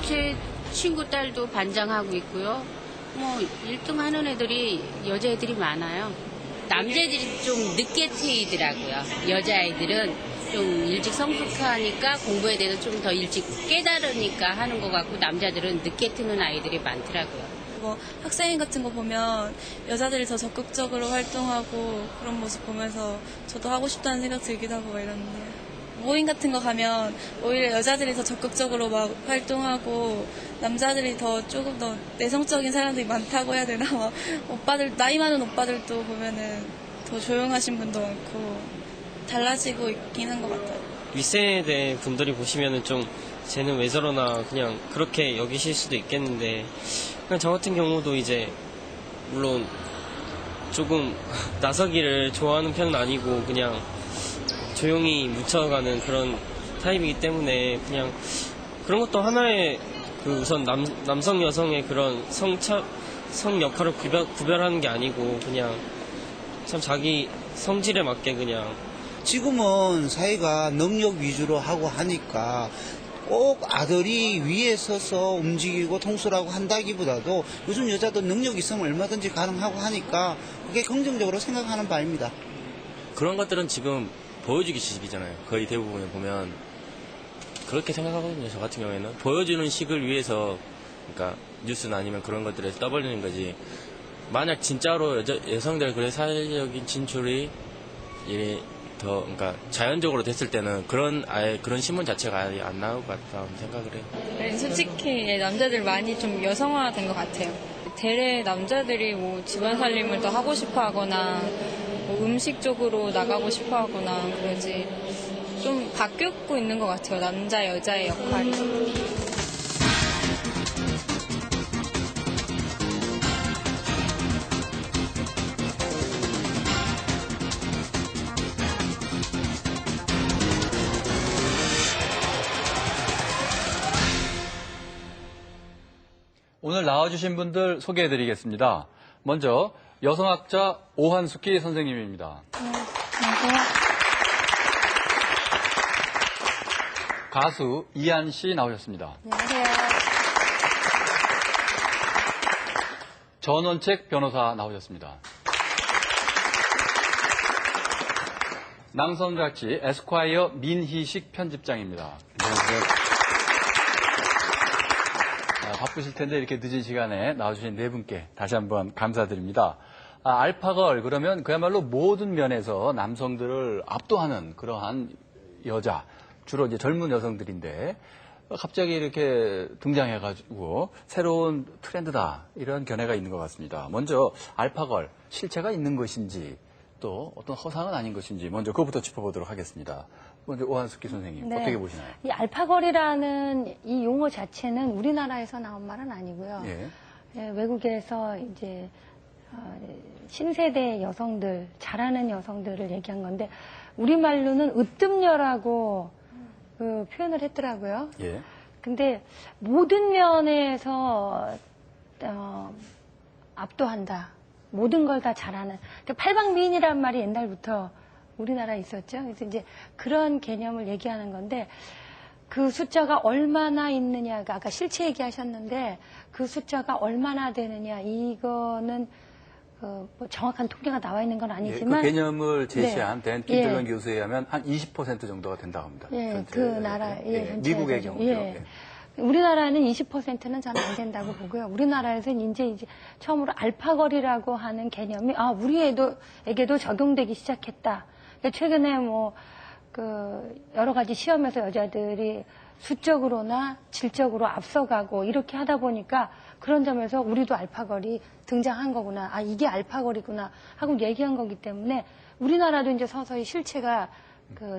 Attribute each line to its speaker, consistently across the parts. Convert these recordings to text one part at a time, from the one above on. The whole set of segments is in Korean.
Speaker 1: 제 친구 딸도 반장하고 있고요. 뭐 1등 하는 애들이 여자애들이 많아요. 남자애들이 좀 늦게 트이더라고요. 여자애들은 좀 일찍 성숙하니까 공부에 대해서 좀 더 일찍 깨달으니까 하는 것 같고 남자들은 늦게 트는 아이들이 많더라고요.
Speaker 2: 뭐 학생회 같은 거 보면 여자들이 더 적극적으로 활동하고 그런 모습 보면서 저도 하고 싶다는 생각 들기도 하고 막 이러는데 모임 같은 거 가면 오히려 여자들이 더 적극적으로 막 활동하고 남자들이 더 조금 더 내성적인 사람들이 많다고 해야 되나 막 오빠들 나이 많은 오빠들도 보면은 더 조용하신 분도 많고 달라지고 있긴 한 것 같아요.
Speaker 3: 윗세대 분들이 보시면은 좀 쟤는 왜 저러나 그냥 그렇게 여기실 수도 있겠는데 그냥 저 같은 경우도 이제 물론 조금 나서기를 좋아하는 편은 아니고 그냥 조용히 묻혀가는 그런 타입이기 때문에 그냥 그런 것도 하나의 그 우선 남성 여성의 그런 성 역할을 구별하는 게 아니고 그냥 참 자기 성질에 맞게 그냥
Speaker 4: 지금은 사회가 능력 위주로 하고 하니까 꼭 아들이 위에 서서 움직이고 통솔하고 한다기보다도 요즘 여자도 능력 있으면 얼마든지 가능하고 하니까 그게 긍정적으로 생각하는 바입니다.
Speaker 5: 그런 것들은 지금 보여주기 식이잖아요. 거의 대부분을 보면 그렇게 생각하거든요. 저 같은 경우에는 보여주는 식을 위해서 그러니까 뉴스나 아니면 그런 것들에 떠벌리는 거지. 만약 진짜로 여성들 그런 사회적인 진출이 더 그러니까 자연적으로 됐을 때는 아예 그런 신문 자체가 아예 안 나올 것 같다는 생각을 해요.
Speaker 6: 네, 솔직히 남자들 많이 좀 여성화된 것 같아요. 대래 남자들이 뭐 집안 살림을 더 하고 싶어하거나 뭐 음식 쪽으로 나가고 싶어하거나 그러지 좀 바뀌고 있는 것 같아요. 남자 여자의 역할이.
Speaker 7: 오늘 나와주신 분들 소개해드리겠습니다. 먼저 여성학자 오한숙희 선생님입니다.
Speaker 8: 안녕하세요.
Speaker 7: 가수 이한 씨 나오셨습니다.
Speaker 8: 안녕하세요.
Speaker 7: 전원책 변호사 나오셨습니다. 남성杂지 에스콰이어 민희식 편집장입니다. 안녕하세요. 바쁘실 텐데 이렇게 늦은 시간에 나와주신 네 분께 다시 한번 감사드립니다. 알파걸 그러면 그야말로 모든 면에서 남성들을 압도하는 그러한 여자, 주로 이제 젊은 여성들인데 갑자기 이렇게 등장해가지고 새로운 트렌드다 이런 견해가 있는 것 같습니다. 먼저 알파걸 실체가 있는 것인지 또 어떤 허상은 아닌 것인지 먼저 그것부터 짚어보도록 하겠습니다. 먼저 오한숙희 선생님 어떻게 보시나요?
Speaker 8: 이 알파걸이라는 이 용어 자체는 우리나라에서 나온 말은 아니고요. 예, 외국에서 이제 신세대 여성들, 잘하는 여성들을 얘기한 건데 우리말로는 으뜸녀라고 그 표현을 했더라고요.
Speaker 7: 예.
Speaker 8: 근데 모든 면에서 압도한다. 모든 걸 다 잘하는. 그러니까 팔방미인이란 말이 옛날부터 우리나라에 있었죠. 그래서 이제 그런 개념을 얘기하는 건데 그 숫자가 얼마나 있느냐가 아까 실체 얘기하셨는데 그 숫자가 얼마나 되느냐 이거는 뭐 정확한 통계가 나와 있는 건 아니지만
Speaker 7: 그 개념을 제시한 댄 김철런
Speaker 8: 예.
Speaker 7: 교수에 의하면 한 20% 정도가 된다고 합니다.
Speaker 8: 예,
Speaker 7: 전체,
Speaker 8: 그 나라
Speaker 7: 미국의 경우죠.
Speaker 8: 예. 우리나라는 20%는 저는 안 된다고 보고요. 우리나라에서는 이제 처음으로 알파걸이라고 하는 개념이 우리에게도 적용되기 시작했다. 그러니까 최근에 여러 가지 시험에서 여자들이 수적으로나 질적으로 앞서가고 이렇게 하다 보니까 그런 점에서 우리도 알파걸이 등장한 거구나. 이게 알파걸이구나 하고 얘기한 거기 때문에 우리나라도 이제 서서히 실체가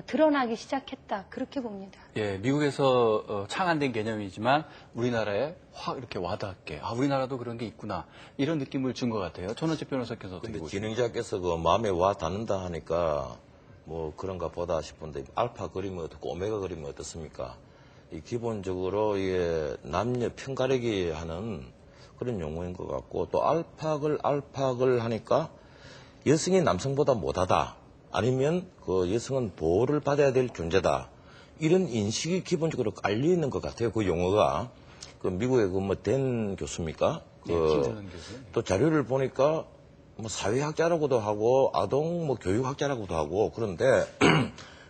Speaker 8: 드러나기 시작했다. 그렇게 봅니다.
Speaker 7: 예, 미국에서 창안된 개념이지만 우리나라에 확 이렇게 와닿게 우리나라도 그런 게 있구나 이런 느낌을 준 것 같아요. 전원책 변호사께서 어떻게
Speaker 9: 근데
Speaker 7: 보시나요?
Speaker 9: 진행자께서 그 마음에 와 닿는다 하니까 뭐 그런가 보다 싶은데 알파 그림은 어떻고 오메가 그림은 어떻습니까? 이 기본적으로 이게 남녀 편가르기 하는 그런 용어인 것 같고 또 알파걸 하니까 여성이 남성보다 못하다. 아니면 그 여성은 보호를 받아야 될 존재다. 이런 인식이 기본적으로 깔려 있는 것 같아요. 그 용어가. 그 미국의 그 뭐 댄 교수입니까?
Speaker 7: 네, 김선원 교수.
Speaker 9: 또 자료를 보니까 뭐 사회학자라고도 하고 아동 뭐 교육학자라고도 하고 그런데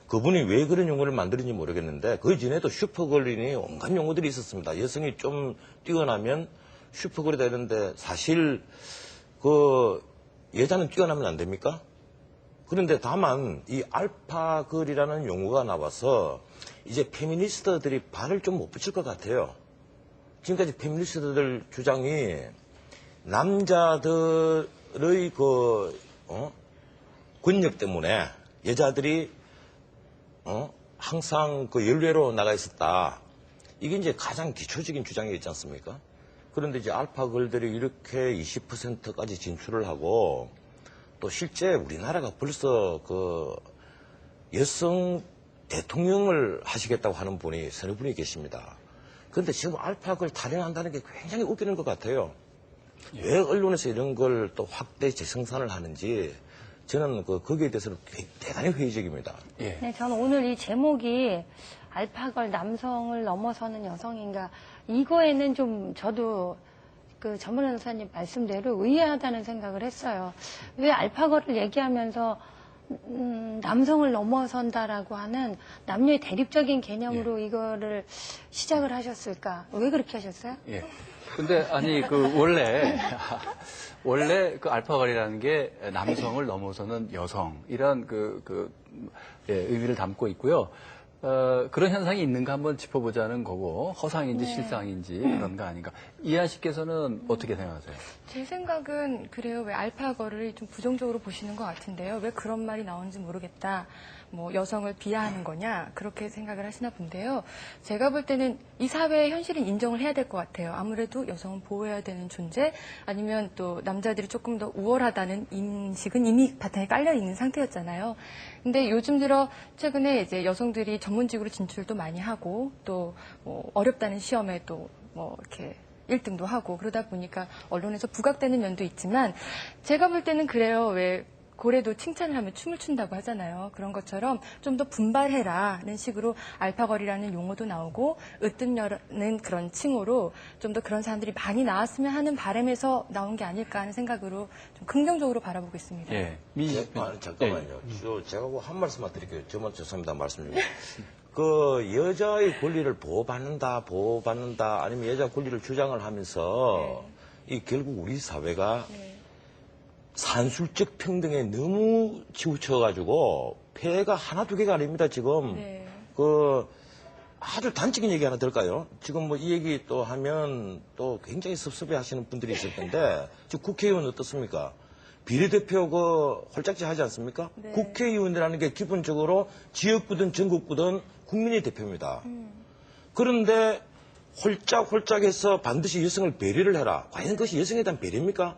Speaker 9: 그분이 왜 그런 용어를 만드는지 모르겠는데 그 전에도 슈퍼걸린이 온갖 용어들이 있었습니다. 여성이 좀 뛰어나면 슈퍼걸이다 이러는데 사실 그 여자는 뛰어나면 안 됩니까? 그런데 다만 이 알파걸이라는 용어가 나와서 이제 페미니스트들이 발을 좀 못 붙일 것 같아요. 지금까지 페미니스트들 주장이 남자들의 권력 때문에 여자들이 항상 그 연례로 나가 있었다. 이게 이제 가장 기초적인 주장이 있지 않습니까? 그런데 이제 알파걸들이 이렇게 20%까지 진출을 하고 또 실제 우리나라가 벌써 그 여성 대통령을 하시겠다고 하는 분이 서너 분이 계십니다. 그런데 지금 알파걸 탈영한다는 게 굉장히 웃기는 것 같아요. 왜 언론에서 이런 걸 또 확대 재생산을 하는지 저는 거기에 대해서는 대단히 회의적입니다.
Speaker 7: 예.
Speaker 8: 네, 저는 오늘 이 제목이 알파걸 남성을 넘어서는 여성인가 이거에는 좀 저도 그 전문 변호사님 말씀대로 의아하다는 생각을 했어요. 왜 알파걸을 얘기하면서 남성을 넘어선다라고 하는 남녀의 대립적인 개념으로 이거를 시작을 하셨을까? 왜 그렇게 하셨어요?
Speaker 7: 예. 근데 아니 원래 그 알파걸이라는 게 남성을 넘어서는 여성 이런 의미를 담고 있고요. 그런 현상이 있는가 한번 짚어보자는 거고 허상인지 실상인지 그런 거 아닌가. 이한 씨께서는 어떻게 생각하세요?
Speaker 10: 제 생각은 그래요. 왜 알파걸을 좀 부정적으로 보시는 것 같은데요. 왜 그런 말이 나오는지 모르겠다. 뭐 여성을 비하하는 거냐 그렇게 생각을 하시나 본데요. 제가 볼 때는 이 사회의 현실은 인정을 해야 될 것 같아요. 아무래도 여성은 보호해야 되는 존재 아니면 또 남자들이 조금 더 우월하다는 인식은 이미 바탕에 깔려 있는 상태였잖아요. 근데 요즘 들어 최근에 이제 여성들이 전문직으로 진출도 많이 하고 또 뭐 어렵다는 시험에 또 뭐 이렇게 1등도 하고 그러다 보니까 언론에서 부각되는 면도 있지만 제가 볼 때는 그래요. 왜 고래도 칭찬을 하면 춤을 춘다고 하잖아요. 그런 것처럼 좀 더 분발해라는 식으로 알파걸이라는 용어도 나오고 으뜸여는 그런 칭호로 좀 더 그런 사람들이 많이 나왔으면 하는 바람에서 나온 게 아닐까 하는 생각으로 좀 긍정적으로 바라보고 있습니다.
Speaker 7: 예.
Speaker 9: 잠깐만요. 제가 한 말씀만 드릴게요. 저만 죄송합니다. 말씀 좀. 그 여자의 권리를 보호받는다 아니면 여자 권리를 주장을 하면서 이 결국 우리 사회가 산술적 평등에 너무 치우쳐가지고 폐해가 하나 두 개가 아닙니다. 지금 아주 단적인 얘기 하나 들을까요? 지금 뭐 이 얘기 또 하면 또 굉장히 섭섭해하시는 분들이 있을 텐데 지금 국회의원 어떻습니까? 비례대표 홀짝지 하지 않습니까?
Speaker 10: 네.
Speaker 9: 국회의원이라는 게 기본적으로 지역구든 전국구든 국민의 대표입니다. 그런데 홀짝홀짝해서 반드시 여성을 배려를 해라. 과연 그것이 여성에 대한 배려입니까?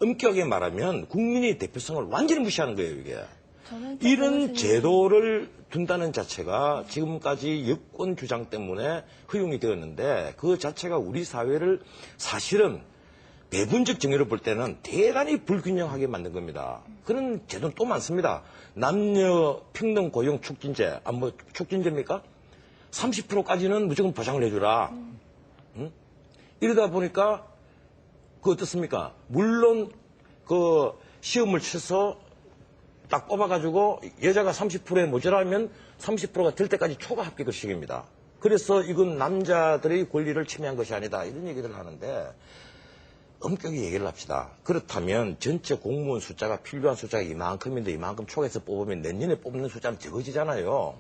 Speaker 9: 엄격하게 말하면 국민의 대표성을 완전히 무시하는 거예요, 이게. 이런 제도를 둔다는 자체가 지금까지 여권 주장 때문에 허용이 되었는데 그 자체가 우리 사회를 사실은 배분적 정의로 볼 때는 대단히 불균형하게 만든 겁니다. 그런 제도는 또 많습니다. 남녀 평등 고용 촉진제, 촉진제입니까? 30%까지는 무조건 보장을 해주라. 응? 이러다 보니까 어떻습니까? 물론 시험을 쳐서 딱 뽑아가지고 여자가 30%에 모자라면 30%가 될 때까지 초과 합격을 시킵니다. 그래서 이건 남자들의 권리를 침해한 것이 아니다. 이런 얘기를 하는데 엄격히 얘기를 합시다. 그렇다면 전체 공무원 숫자가 필요한 숫자가 이만큼인데 이만큼 초과해서 뽑으면 내년에 뽑는 숫자는 적어지잖아요.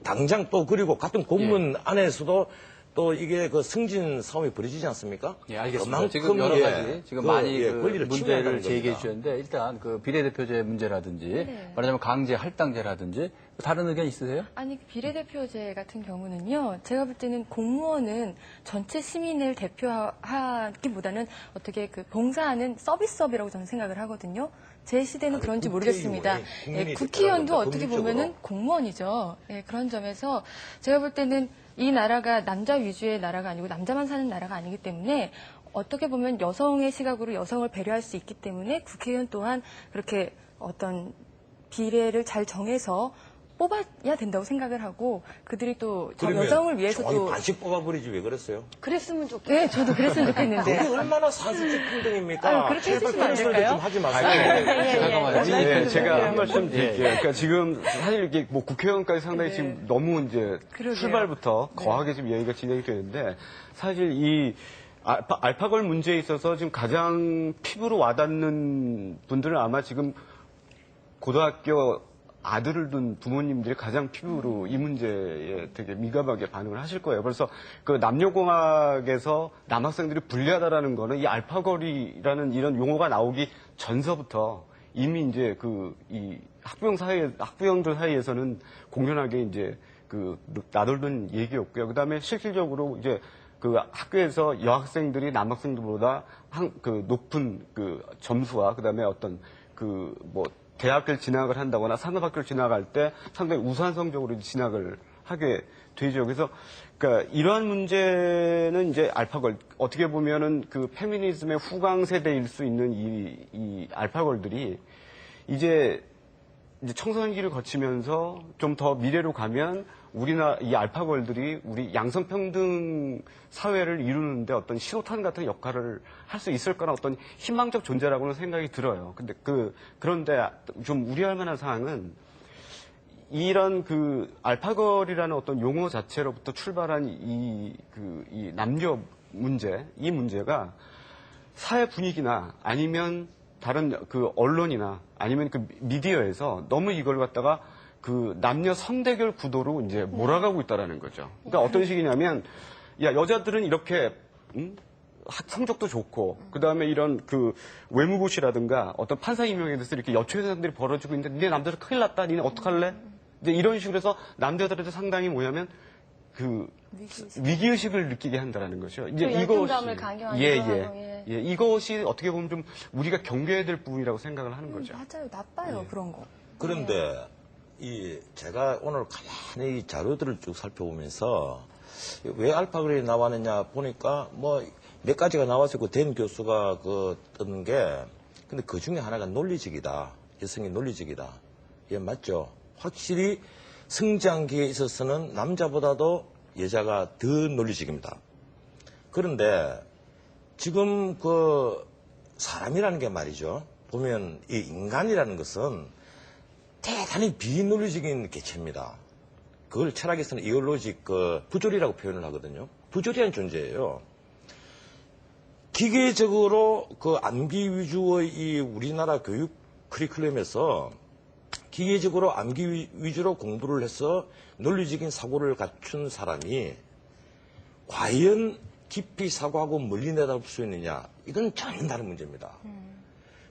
Speaker 9: 당장 또 그리고 같은 공무원 안에서도 또 이게 승진 사업이 벌어지지 않습니까?
Speaker 7: 예, 알겠습니다. 지금 여러 가지 많이 문제를 제기해
Speaker 9: 겁니다.
Speaker 7: 주셨는데 일단 비례대표제 문제라든지 말하자면 강제 할당제라든지 다른 의견 있으세요?
Speaker 10: 아니 비례대표제 같은 경우는요. 제가 볼 때는 공무원은 전체 시민을 대표하기보다는 어떻게 봉사하는 서비스업이라고 저는 생각을 하거든요. 제 시대는 그런지 모르겠습니다. 국회의원도 어떻게 보면은 공무원이죠. 그런 점에서 제가 볼 때는 이 나라가 남자 위주의 나라가 아니고 남자만 사는 나라가 아니기 때문에 어떻게 보면 여성의 시각으로 여성을 배려할 수 있기 때문에 국회의원 또한 그렇게 어떤 비례를 잘 정해서 뽑아야 된다고 생각을 하고 그들이 또 저
Speaker 9: 그러면
Speaker 10: 여성을 위해서
Speaker 9: 종이
Speaker 10: 또
Speaker 9: 반씩 뽑아버리지 왜 그랬어요?
Speaker 8: 그랬으면 좋겠어요.
Speaker 10: 네, 저도 그랬으면 좋겠는데.
Speaker 9: 그게 얼마나 산술적 평등입니까?
Speaker 10: 아유, 그렇게
Speaker 9: 제발
Speaker 10: 해주시면 안
Speaker 9: 그런 소리
Speaker 10: 될까요?
Speaker 9: 좀 하지 마세요.
Speaker 7: 잠깐만요.
Speaker 11: 네, 제가 한 말씀 드릴게요. 그러니까 지금 사실 이게 뭐 국회의원까지 상당히 지금 너무 이제
Speaker 10: 그러게요.
Speaker 11: 출발부터 거하게 지금 얘기가 진행이 되는데 사실 이 알파걸 문제에 있어서 지금 가장 피부로 와닿는 분들은 아마 지금 고등학교 아들을 둔 부모님들이 가장 피부로 이 문제에 되게 민감하게 반응을 하실 거예요. 그래서 그 남녀공학에서 남학생들이 불리하다라는 거는 이 알파걸이라는 이런 용어가 나오기 전서부터 이미 이제 이 학부형들 사이에서는 공연하게 이제 나돌던 얘기였고요. 그 다음에 실질적으로 이제 그 학교에서 여학생들이 남학생들보다 높은 점수와 그 다음에 어떤 대학을 진학을 한다거나 산업학교를 진학할 때 상당히 우수한 성적으로 진학을 하게 되죠. 그래서 그러니까 이러한 문제는 이제 알파걸 어떻게 보면은 그 페미니즘의 후광 세대일 수 있는 이 알파걸들이 이제 청소년기를 거치면서 좀 더 미래로 가면 우리나라 이 알파걸들이 우리 양성평등 사회를 이루는데 어떤 신호탄 같은 역할을 할 수 있을 거나 어떤 희망적 존재라고는 생각이 들어요. 근데 그런데 좀 우려할 만한 사항은 이런 알파걸이라는 어떤 용어 자체로부터 출발한 이 남녀 문제, 이 문제가 사회 분위기나 아니면 다른 언론이나 아니면 미디어에서 너무 이걸 갖다가 남녀 성대결 구도로 이제 몰아가고 있다라는 거죠. 그러니까 어떤 식이냐면, 여자들은 이렇게, 성적도 좋고, 그 다음에 이런 외무고시라든가 어떤 판사 임용에 대해서 이렇게 여초회사들이 벌어지고 있는데, 니네 남자들 큰일 났다, 니네 어떡할래? 이제 이런 식으로 해서 남자들한테 상당히 뭐냐면, 위기의식을 느끼게 한다라는 거죠. 이제
Speaker 8: 열등감을 강요하는
Speaker 11: 이것이 어떻게 보면 좀 우리가 경계해야 될 부분이라고 생각을 하는 거죠.
Speaker 10: 맞아요. 나빠요. 그런 거.
Speaker 9: 그런데 제가 오늘 가만히 자료들을 쭉 살펴보면서 왜 알파걸이 나왔느냐 보니까 몇 가지가 나왔을 거 된 교수가 뜬 게 근데 그 중에 하나가 논리적이다. 여성의 논리적이다. 예, 맞죠? 확실히 성장기에 있어서는 남자보다도 여자가 더 논리적입니다. 그런데 지금 사람이라는 게 말이죠. 보면 이 인간이라는 것은 대단히 비논리적인 개체입니다. 그걸 철학에서는 이데올로직 부조리라고 표현을 하거든요. 부조리한 존재예요. 기계적으로 암기 위주의 이 우리나라 교육 커리큘럼에서 기계적으로 암기 위주로 공부를 해서 논리적인 사고를 갖춘 사람이 과연 깊이 사고하고 멀리 내다볼 수 있느냐, 이건 전혀 다른 문제입니다.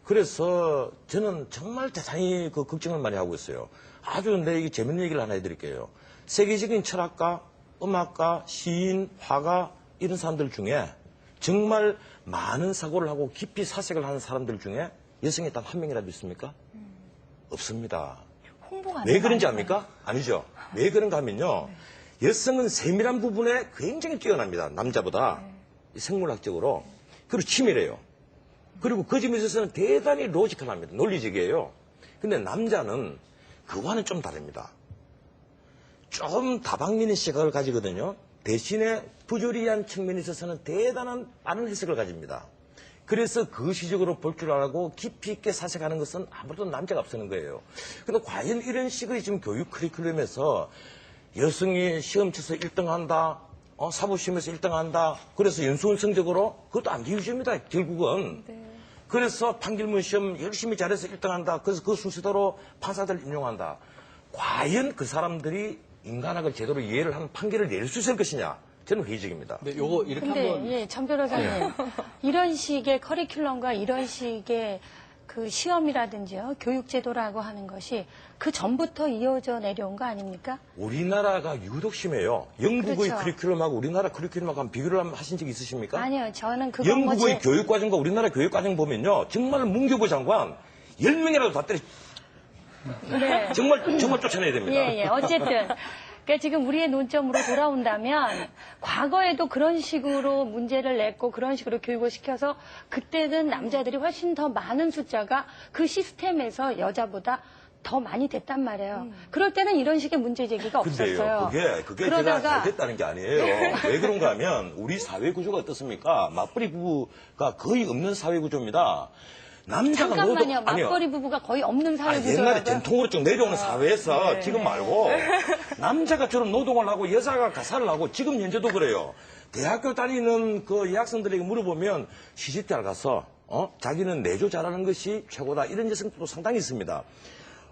Speaker 9: 그래서 저는 정말 대단히 걱정을 많이 하고 있어요. 아주 이게 재밌는 얘기를 하나 해드릴게요. 세계적인 철학가, 음악가, 시인, 화가 이런 사람들 중에 정말 많은 사고를 하고 깊이 사색을 하는 사람들 중에 여성이 단 한 명이라도 있습니까? 없습니다. 왜 그런지 압니까? 아니죠. 왜 그런가 하면요. 여성은 세밀한 부분에 굉장히 뛰어납니다. 남자보다. 생물학적으로. 그리고 치밀해요. 그리고 그 점에 있어서는 대단히 로지컬합니다. 논리적이에요. 근데 남자는 그와는 좀 다릅니다. 좀 다방면의 시각을 가지거든요. 대신에 부조리한 측면에 있어서는 대단한 빠른 해석을 가집니다. 그래서 그 시적으로 볼 줄 알고 깊이 있게 사색하는 것은 아무래도 남자가 앞서는 거예요. 근데 과연 이런 식의 지금 교육 커리큘럼에서 여성이 시험 쳐서 1등한다, 사법시험에서 1등한다, 그래서 연수원 성적으로, 그것도 암기 위주입니다, 결국은. 네. 그래서 판결문 시험 열심히 잘해서 1등한다, 그래서 그 순서대로 판사들 인용한다. 과연 그 사람들이 인간학을 제대로 이해를 하는 판결을 내릴 수 있을 것이냐? 저는 회의적입니다.
Speaker 7: 네, 요거 이렇게 한번.
Speaker 8: 전 변호사님, 이런 식의 커리큘럼과 이런 식의 시험이라든지요, 교육제도라고 하는 것이 그 전부터 이어져 내려온 거 아닙니까?
Speaker 9: 우리나라가 유독 심해요. 영국의
Speaker 8: 그렇죠.
Speaker 9: 커리큘럼하고 우리나라 커리큘럼하고 한번 비교를 하신 적 있으십니까?
Speaker 8: 아니요, 저는 그거
Speaker 9: 영국의 교육과정과 우리나라 교육과정 보면요, 정말 문교부 장관 10명이라도 다 때려. 네. 정말 쫓아내야 됩니다.
Speaker 8: 어쨌든. 그러니까 지금 우리의 논점으로 돌아온다면 과거에도 그런 식으로 문제를 냈고 그런 식으로 교육을 시켜서 그때는 남자들이 훨씬 더 많은 숫자가 그 시스템에서 여자보다 더 많이 됐단 말이에요. 그럴 때는 이런 식의 문제 제기가
Speaker 9: 근데요,
Speaker 8: 없었어요.
Speaker 9: 그게
Speaker 8: 그러다가
Speaker 9: 제가 잘 됐다는 게 아니에요. 왜 그런가 하면 우리 사회 구조가 어떻습니까? 맞벌이 부부가 거의 없는 사회 구조입니다. 남자가
Speaker 8: 잠깐만요.
Speaker 9: 아니요.
Speaker 8: 맞벌이 부부가 거의 없는 사회
Speaker 9: 옛날에
Speaker 8: 구조라고요.
Speaker 9: 전통으로 쭉 내려오는 사회에서
Speaker 8: 네.
Speaker 9: 지금 말고 남자가 주로 노동을 하고 여자가 가사를 하고 지금 현재도 그래요. 대학교 다니는 그 여학생들에게 물어보면 시집잘 가서 자기는 내조 잘하는 것이 최고다 이런 여성들도 상당히 있습니다.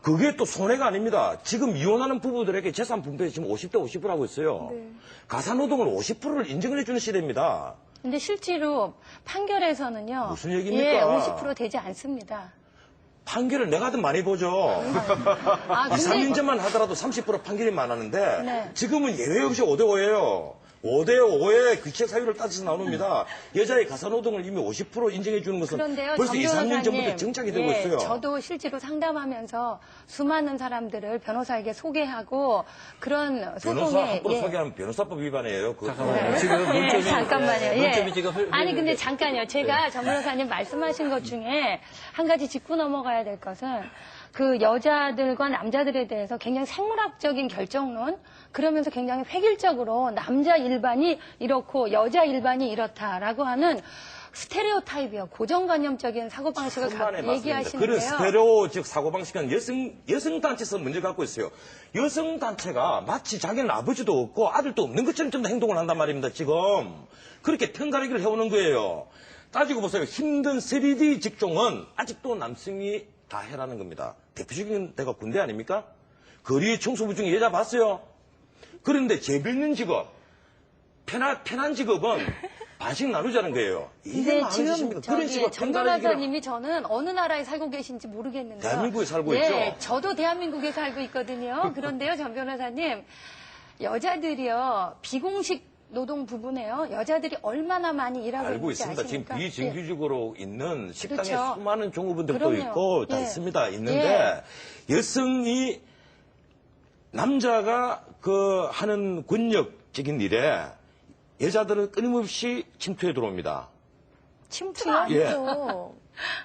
Speaker 9: 그게 또 손해가 아닙니다. 지금 이혼하는 부부들에게 재산 분배 지금 50대 50% 하고 있어요.
Speaker 8: 네.
Speaker 9: 가사 노동을 50%를 인정을 해주는 시대입니다.
Speaker 8: 근데 실제로 판결에서는요.
Speaker 9: 무슨 얘기입니까?
Speaker 8: 예, 50% 되지 않습니다.
Speaker 9: 판결을 내가 더 많이 보죠.
Speaker 8: 아,
Speaker 9: 2, 3년 전만 하더라도 30% 판결이 많았는데
Speaker 8: 네.
Speaker 9: 지금은 예외 없이 5대5예요. 5대5의 규칙 사유를 따져서 나옵니다. 여자의 가사노동을 이미 50% 인정해 주는 것은
Speaker 8: 그런데요,
Speaker 9: 벌써
Speaker 8: 정
Speaker 9: 2, 3년 전부터
Speaker 8: 변호사님,
Speaker 9: 정착이 되고
Speaker 8: 예,
Speaker 9: 있어요.
Speaker 8: 저도 실제로 상담하면서 수많은 사람들을 변호사에게 소개하고 그런
Speaker 9: 변호사
Speaker 8: 소송에
Speaker 9: 함부로 소개하면 변호사법 위반이에요.
Speaker 7: 잠깐만요. 지금 문점이
Speaker 8: 잠깐만요. 예.
Speaker 7: 문점이 지금
Speaker 8: 아니 근데 잠깐요. 제가 정 변호사님 말씀하신 것 중에 한 가지 짚고 넘어가야 될 것은 그 여자들과 남자들에 대해서 굉장히 생물학적인 결정론 그러면서 굉장히 획일적으로 남자 일반이 이렇고 여자 일반이 이렇다라고 하는 스테레오타입이요. 고정관념적인 사고방식을 얘기하시는데요.
Speaker 9: 그런 스테레오 즉 사고방식은 여성단체에서 문제를 갖고 있어요. 여성단체가 마치 자기는 아버지도 없고 아들도 없는 것처럼 좀 더 행동을 한단 말입니다. 지금 그렇게 편가르기를 해오는 거예요. 따지고 보세요. 힘든 3D 직종은 아직도 남성이 다 해라는 겁니다. 대표적인 데가 군대 아닙니까? 거리 청소부 중에 여자 봤어요? 그런데 재밌는 직업, 편한 직업은 반씩 나누자는 거예요. 이게
Speaker 8: 근데 지금
Speaker 9: 그런 식으로
Speaker 8: 정 변호사님이 저는 어느 나라에 살고 계신지 모르겠는데요.
Speaker 9: 대한민국에 살고
Speaker 8: 예,
Speaker 9: 있죠.
Speaker 8: 저도 대한민국에 살고 있거든요. 그런데요, 정 변호사님, 여자들이요 비공식 노동 부분에요. 여자들이 얼마나 많이 일하고
Speaker 9: 알고
Speaker 8: 있는지
Speaker 9: 있습니다.
Speaker 8: 아십니까?
Speaker 9: 지금 비정규직으로 있는 식당에
Speaker 8: 그렇죠.
Speaker 9: 수많은 종업원들도
Speaker 8: 그럼요.
Speaker 9: 있고 다
Speaker 8: 예.
Speaker 9: 있습니다. 있는데 여성이 남자가 그 하는 권력적인 일에 여자들은 끊임없이 침투해 들어옵니다.
Speaker 8: 침투가
Speaker 9: 예.
Speaker 8: 아니죠.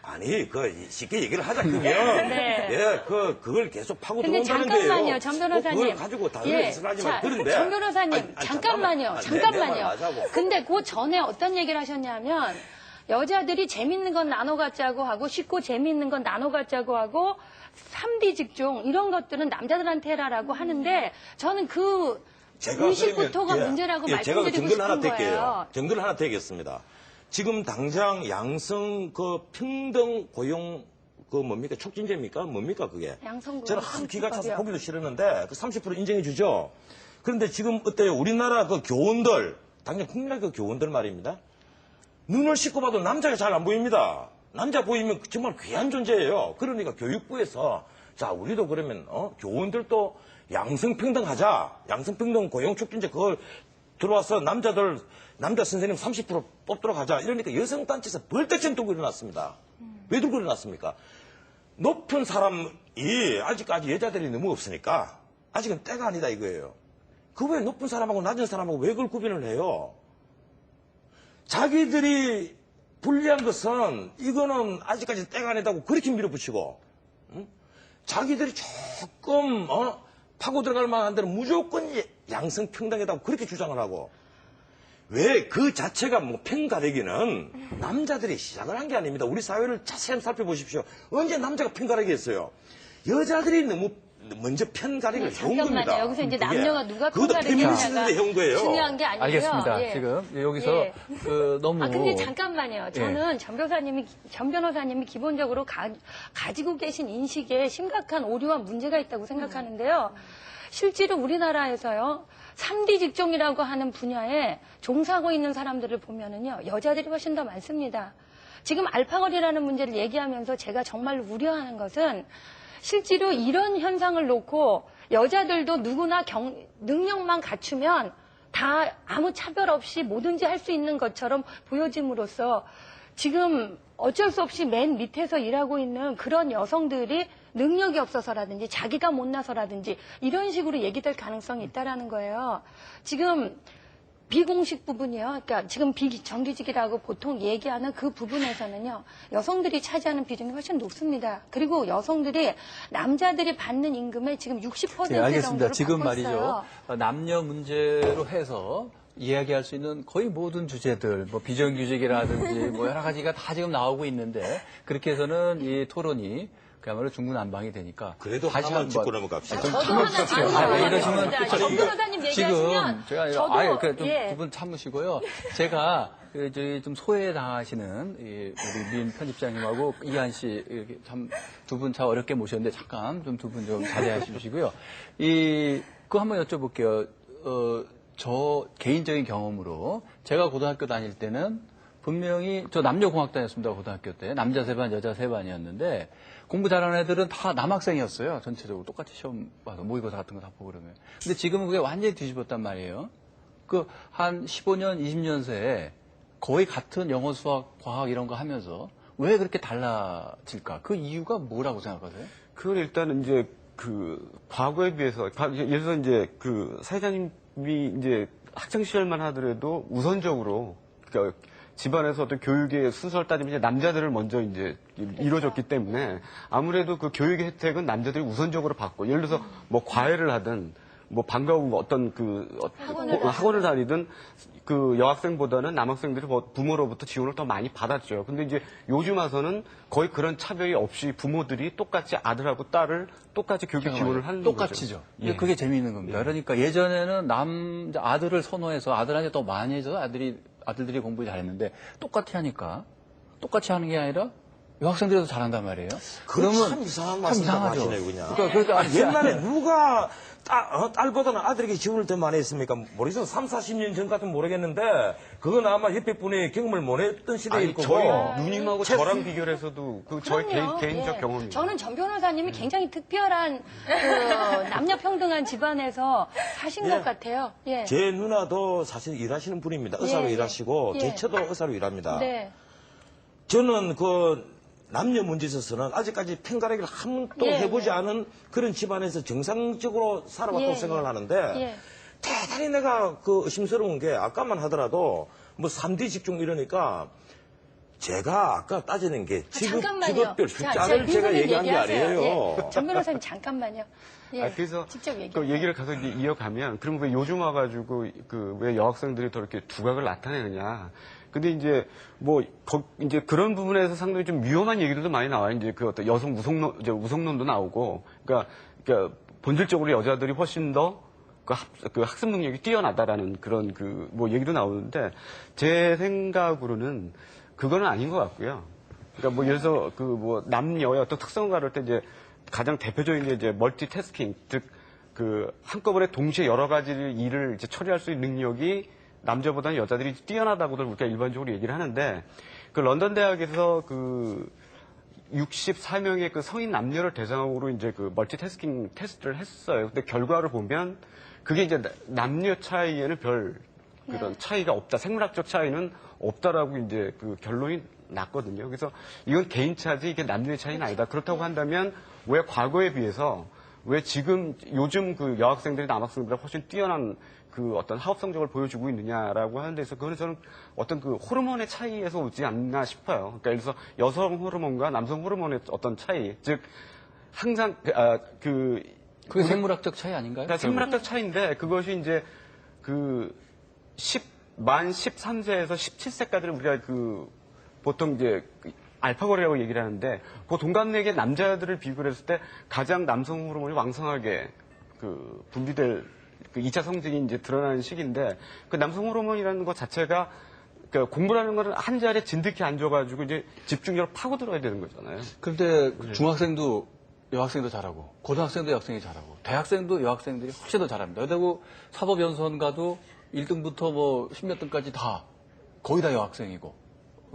Speaker 9: 아니, 쉽게 얘기를 하자 그러면
Speaker 8: 네.
Speaker 9: 예, 그걸 계속 파고
Speaker 8: 근데
Speaker 9: 들어온다는 거예요.
Speaker 8: 잠깐만요, 정 변호사님.
Speaker 9: 그걸 가지고 다른
Speaker 8: 예,
Speaker 9: 해석을 하지
Speaker 8: 자,
Speaker 9: 마. 그런데
Speaker 8: 정 변호사님, 잠깐만요.
Speaker 9: 내 말
Speaker 8: 잠깐만요.
Speaker 9: 하자고.
Speaker 8: 근데 그 전에 어떤 얘기를 하셨냐면 여자들이 재밌는 건 나눠 갖자고 하고 쉽고 재밌는 건 나눠 갖자고 하고 3D 직종 이런 것들은 남자들한테 해라라고 하는데 저는 그
Speaker 9: 제가
Speaker 8: 의식부터가
Speaker 9: 그러면,
Speaker 8: 문제라고
Speaker 9: 제가
Speaker 8: 말씀드리고
Speaker 9: 정글 하나
Speaker 8: 싶은
Speaker 9: 댈게요.
Speaker 8: 거예요.
Speaker 9: 정글 하나 대겠습니다. 지금 당장 양성 그 평등 고용 그 뭡니까 촉진제입니까? 뭡니까 그게?
Speaker 8: 양성
Speaker 9: 저는 한 기가 차서 보기도 싫었는데 그 30% 인정해 주죠. 그런데 지금 어때요? 우리나라 그 교원들 당장 국민의 그 교원들 말입니다. 눈을 씻고 봐도 남자가 잘 안 보입니다. 남자 보이면 정말 귀한 존재예요. 그러니까 교육부에서 자 우리도 그러면 교원들도 양성평등하자. 양성평등 고용촉진제 그걸 들어와서 남자 선생님 30% 뽑도록 하자. 이러니까 여성단체에서 벌떼처럼 들고 일어났습니다. 왜 들고 일어났습니까? 높은 사람이 아직까지 여자들이 너무 없으니까 아직은 때가 아니다 이거예요. 그 왜 높은 사람하고 낮은 사람하고 왜 그걸 구분을 해요? 자기들이 불리한 것은 이거는 아직까지 때가 아니다고 그렇게 밀어붙이고 자기들이 조금 파고 들어갈 만한 데는 무조건 양성평등이다고 그렇게 주장을 하고 왜 그 자체가 뭐 편가르기는 남자들이 시작을 한 게 아닙니다. 우리 사회를 자세히 살펴보십시오. 언제 남자가 편가르기 했어요? 여자들이 너무 먼저 편가르기를 해온 겁니다.
Speaker 8: 잠깐만요. 여기서 이제
Speaker 9: 그게.
Speaker 8: 남녀가 누가
Speaker 9: 그것도
Speaker 8: 편가르기
Speaker 9: 페미니스트들이 해온 거예요.
Speaker 8: 중요한 게 아니고요.
Speaker 7: 알겠습니다.
Speaker 8: 예.
Speaker 7: 지금 여기서
Speaker 8: 예.
Speaker 7: 너무
Speaker 8: 근데 잠깐만요. 저는 정 변호사님이 기본적으로 가지고 계신 인식에 심각한 오류와 문제가 있다고 생각하는데요. 실제로 우리나라에서요. 3D 직종이라고 하는 분야에 종사하고 있는 사람들을 보면은요. 여자들이 훨씬 더 많습니다. 지금 알파걸이라는 문제를 얘기하면서 제가 정말 우려하는 것은 실제로 이런 현상을 놓고 여자들도 누구나 능력만 갖추면 다 아무 차별 없이 뭐든지 할 수 있는 것처럼 보여짐으로써 지금 어쩔 수 없이 맨 밑에서 일하고 있는 그런 여성들이 능력이 없어서라든지 자기가 못나서라든지 이런 식으로 얘기될 가능성이 있다라는 거예요. 지금 비공식 부분이요. 그러니까 지금 비정규직이라고 보통 얘기하는 그 부분에서는요. 여성들이 차지하는 비중이 훨씬 높습니다. 그리고 여성들이 남자들이 받는 임금의 지금 60%
Speaker 7: 네, 알겠습니다.
Speaker 8: 정도를
Speaker 7: 지금
Speaker 8: 받고 있어요.
Speaker 7: 말이죠. 남녀 문제로 해서 이야기할 수 있는 거의 모든 주제들, 뭐 비정규직이라든지 뭐 여러 가지가 다 지금 나오고 있는데 그렇게 해서는 이 토론이 그야말로 중구난방이 되니까
Speaker 9: 그래도
Speaker 7: 다시
Speaker 9: 하나만 짚고
Speaker 7: 한번
Speaker 9: 넘어갑시다.
Speaker 8: 저도
Speaker 7: 이러시면
Speaker 8: 정 변호사님 얘기하시면
Speaker 7: 지금 제가
Speaker 8: 저도
Speaker 7: 두 분 참으시고요. 제가 저희 좀 소외당하시는 우리 민 편집장님하고 이한 씨 이렇게 참 두 분 참 어렵게 모셨는데 잠깐 좀 두 분 좀 자제해 주시고요. 그거 한번 여쭤볼게요. 저 개인적인 경험으로 제가 고등학교 다닐 때는 분명히 저 남녀공학단이었습니다. 고등학교 때 남자 세 반 여자 세 반이었는데 공부 잘하는 애들은 다 남학생이었어요. 전체적으로 똑같이 시험 봐서 모의고사 같은 거 다 보고 그러면. 근데 지금은 그게 완전히 뒤집었단 말이에요. 그 한 15년, 20년 새에 거의 같은 영어, 수학, 과학 이런 거 하면서 왜 그렇게 달라질까? 그 이유가 뭐라고 생각하세요?
Speaker 11: 그건 일단은 이제 그 과거에 비해서 예를 들어서 이제 그 사회자님이 이제 학창 시절만 하더라도 우선적으로 그러니까 집안에서 어떤 교육의 순서를 따지면 이제 남자들을 먼저 이제 이루어졌기 때문에 아무래도 그 교육의 혜택은 남자들이 우선적으로 받고 예를 들어서 뭐 과외를 하든 뭐 방과 후 어떤 학원을 다니든 그 여학생보다는 남학생들이 부모로부터 지원을 더 많이 받았죠. 근데 이제 요즘 와서는 거의 그런 차별이 없이 부모들이 똑같이 아들하고 딸을 똑같이 교육에 지원을 하는 거죠.
Speaker 7: 똑같이죠. 그게 재미있는 겁니다. 그러니까 예전에는 아들을 선호해서 아들한테 더 많이 해서 아들들이 공부 잘했는데 똑같이 하니까 똑같이 하는 게 아니라 여학생들이 더 잘한단 말이에요.
Speaker 9: 그러면 참 이상한 말씀 하시네요, 그냥.
Speaker 7: 그러니까
Speaker 9: 옛날에 누가 딸보다는 아들에게 지원을 더 많이 했습니까? 모르겠어요. 3, 40년 전 같으면 모르겠는데 그건 아마 옆에 분이 경험을 못 했던 시대일 거고.
Speaker 11: 저희 누님하고 저랑 비교를 해서도 그 저희 개인적 경험입니다.
Speaker 8: 저는 정 변호사님이 굉장히 특별한 남녀 평등한 집안에서 사신 것 같아요. 예.
Speaker 9: 제 누나도 사실 일하시는 분입니다. 의사로 일하시고 대체도 의사로 일합니다.
Speaker 8: 네.
Speaker 9: 저는 그 남녀 문제에 있어서는 아직까지 편가르기를 한 번도 해보지 않은 그런 집안에서 정상적으로 살아왔다고 생각을 하는데 대단히 내가 그 의심스러운 게 아까만 하더라도 뭐 3D 직종 이러니까 제가 아까 따지는 게 직업별 숫자를 제가 얘기한 게 아니에요.
Speaker 8: 정 변호사님 잠깐만요.
Speaker 11: 그래서
Speaker 8: 직접
Speaker 11: 그 얘기를 계속 이어가면 그럼 왜 요즘 와가지고 그 왜 여학생들이 더 이렇게 두각을 나타내느냐. 근데 이제 뭐 이제 그런 부분에서 상당히 좀 위험한 얘기들도 많이 나와요. 이제 그 어떤 여성 우성론도 나오고, 그러니까 본질적으로 여자들이 훨씬 더 그 학습 능력이 뛰어나다라는 그런 뭐 얘기도 나오는데 제 생각으로는 그거는 아닌 것 같고요. 그러니까 뭐 예를 들어서 그 뭐 남녀의 어떤 특성을 가를 때 이제 가장 대표적인 게 이제 멀티태스킹, 즉 그 한꺼번에 동시에 여러 가지 일을 이제 처리할 수 있는 능력이 남자보다는 여자들이 뛰어나다고들 우리가 일반적으로 얘기를 하는데 그 런던 대학에서 그 64명의 그 성인 남녀를 대상으로 이제 그 멀티태스킹 테스트를 했어요. 근데 결과를 보면 그게 이제 남녀 차이에는 별 그런 차이가 없다. 생물학적 차이는 없다라고 이제 그 결론이 났거든요. 그래서 이건 개인 차지 이게 남녀의 차이는 아니다. 그렇다고 한다면 왜 과거에 비해서 왜 지금 요즘 그 여학생들이 남학생들보다 훨씬 뛰어난 그 어떤 학업 성적을 보여주고 있느냐라고 하는 데서 그거는 저는 어떤 그 호르몬의 차이에서 오지 않나 싶어요. 그러니까 예를 들어서 여성 호르몬과 남성 호르몬의 어떤 차이, 즉 항상
Speaker 7: 그게 생물학적 차이 아닌가요?
Speaker 11: 그러니까 생물학적 차이인데 그것이 이제 만 13세에서 17세까지는 우리가 보통 이제 알파고리라고 얘기를 하는데 그 동갑내기 남자들을 비교를 했을 때 가장 남성 호르몬이 왕성하게 분비될 2차 성징이 이제 드러나는 시기인데 그 남성 호르몬이라는 것 자체가 공부라는 거는 한 자리에 진득히 앉아가지고 이제 집중력을 파고 들어야 되는 거잖아요.
Speaker 7: 그런데 중학생도 여학생도 잘하고 고등학생도 여학생이 잘하고 대학생도 여학생들이 훨씬 더 잘합니다. 그리고 사법연수원 가도 1등부터 뭐 10몇 등까지 거의 다 여학생이고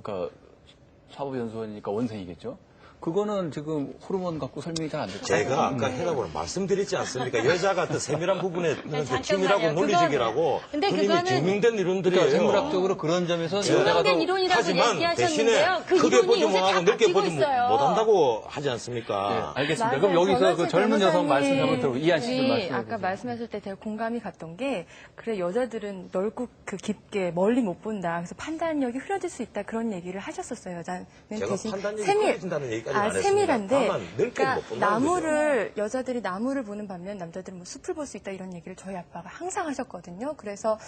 Speaker 7: 그러니까 사법연수원이니까 원생이겠죠. 그거는 지금 호르몬 갖고 설명이 잘 안 됐죠.
Speaker 9: 제가 아까 해답을 말씀드리지 않습니까? 여자가 더 세밀한 부분에 치밀하고 논리적이라고
Speaker 8: 근데
Speaker 9: 이미
Speaker 8: 그거는
Speaker 9: 증명된 이론들이에요.
Speaker 7: 그러니까 생물학적으로 그런 점에서
Speaker 8: 증명된 이론이라고
Speaker 9: 하지만
Speaker 8: 얘기하셨는데요. 그
Speaker 9: 크게
Speaker 8: 이론이
Speaker 9: 보지
Speaker 8: 요새
Speaker 9: 못하고
Speaker 8: 다
Speaker 9: 넓게
Speaker 8: 바뀌고
Speaker 9: 보지
Speaker 8: 있어요.
Speaker 9: 못한다고 하지 않습니까?
Speaker 7: 네, 알겠습니다.
Speaker 10: 맞아요.
Speaker 7: 그럼 여기서 그
Speaker 10: 전원실
Speaker 7: 젊은 여성 말씀
Speaker 10: 변호사님
Speaker 7: 한번 들어보고 이한 씨 좀 말씀해
Speaker 10: 아까
Speaker 7: 주세요.
Speaker 10: 말씀하실 때 제가 공감이 갔던 게 그래 여자들은 넓고 그 깊게 멀리 못 본다. 그래서 판단력이 흐려질 수 있다. 그런 얘기를 하셨었어요. 여자는
Speaker 9: 제가
Speaker 10: 대신
Speaker 9: 판단력이 흐려진다는 얘기까지는 안 했습니다.
Speaker 10: 세밀한데
Speaker 9: 다만 넓게
Speaker 10: 그러니까
Speaker 9: 못 본다는
Speaker 10: 나무를 여자들이 나무를 보는 반면 남자들은 뭐 숲을 볼 수 있다 이런 얘기를 저희 아빠가 항상 하셨거든요. 그래서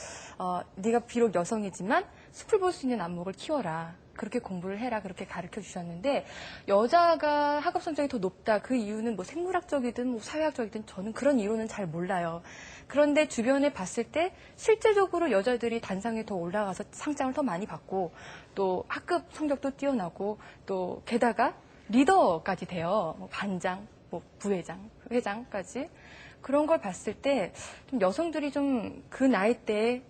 Speaker 10: 네가 비록 여성이지만 숲을 볼 수 있는 안목을 키워라. 그렇게 공부를 해라 그렇게 가르쳐 주셨는데 여자가 학업 성적이 더 높다 그 이유는 뭐 생물학적이든 뭐 사회학적이든 저는 그런 이론은 잘 몰라요. 그런데 주변에 봤을 때 실제적으로 여자들이 단상에 더 올라가서 상장을 더 많이 받고 또 학급 성적도 뛰어나고 또 게다가 리더까지 돼요. 뭐 반장, 뭐 부회장, 회장까지 그런 걸 봤을 때 좀 여성들이 좀 그 나이 때에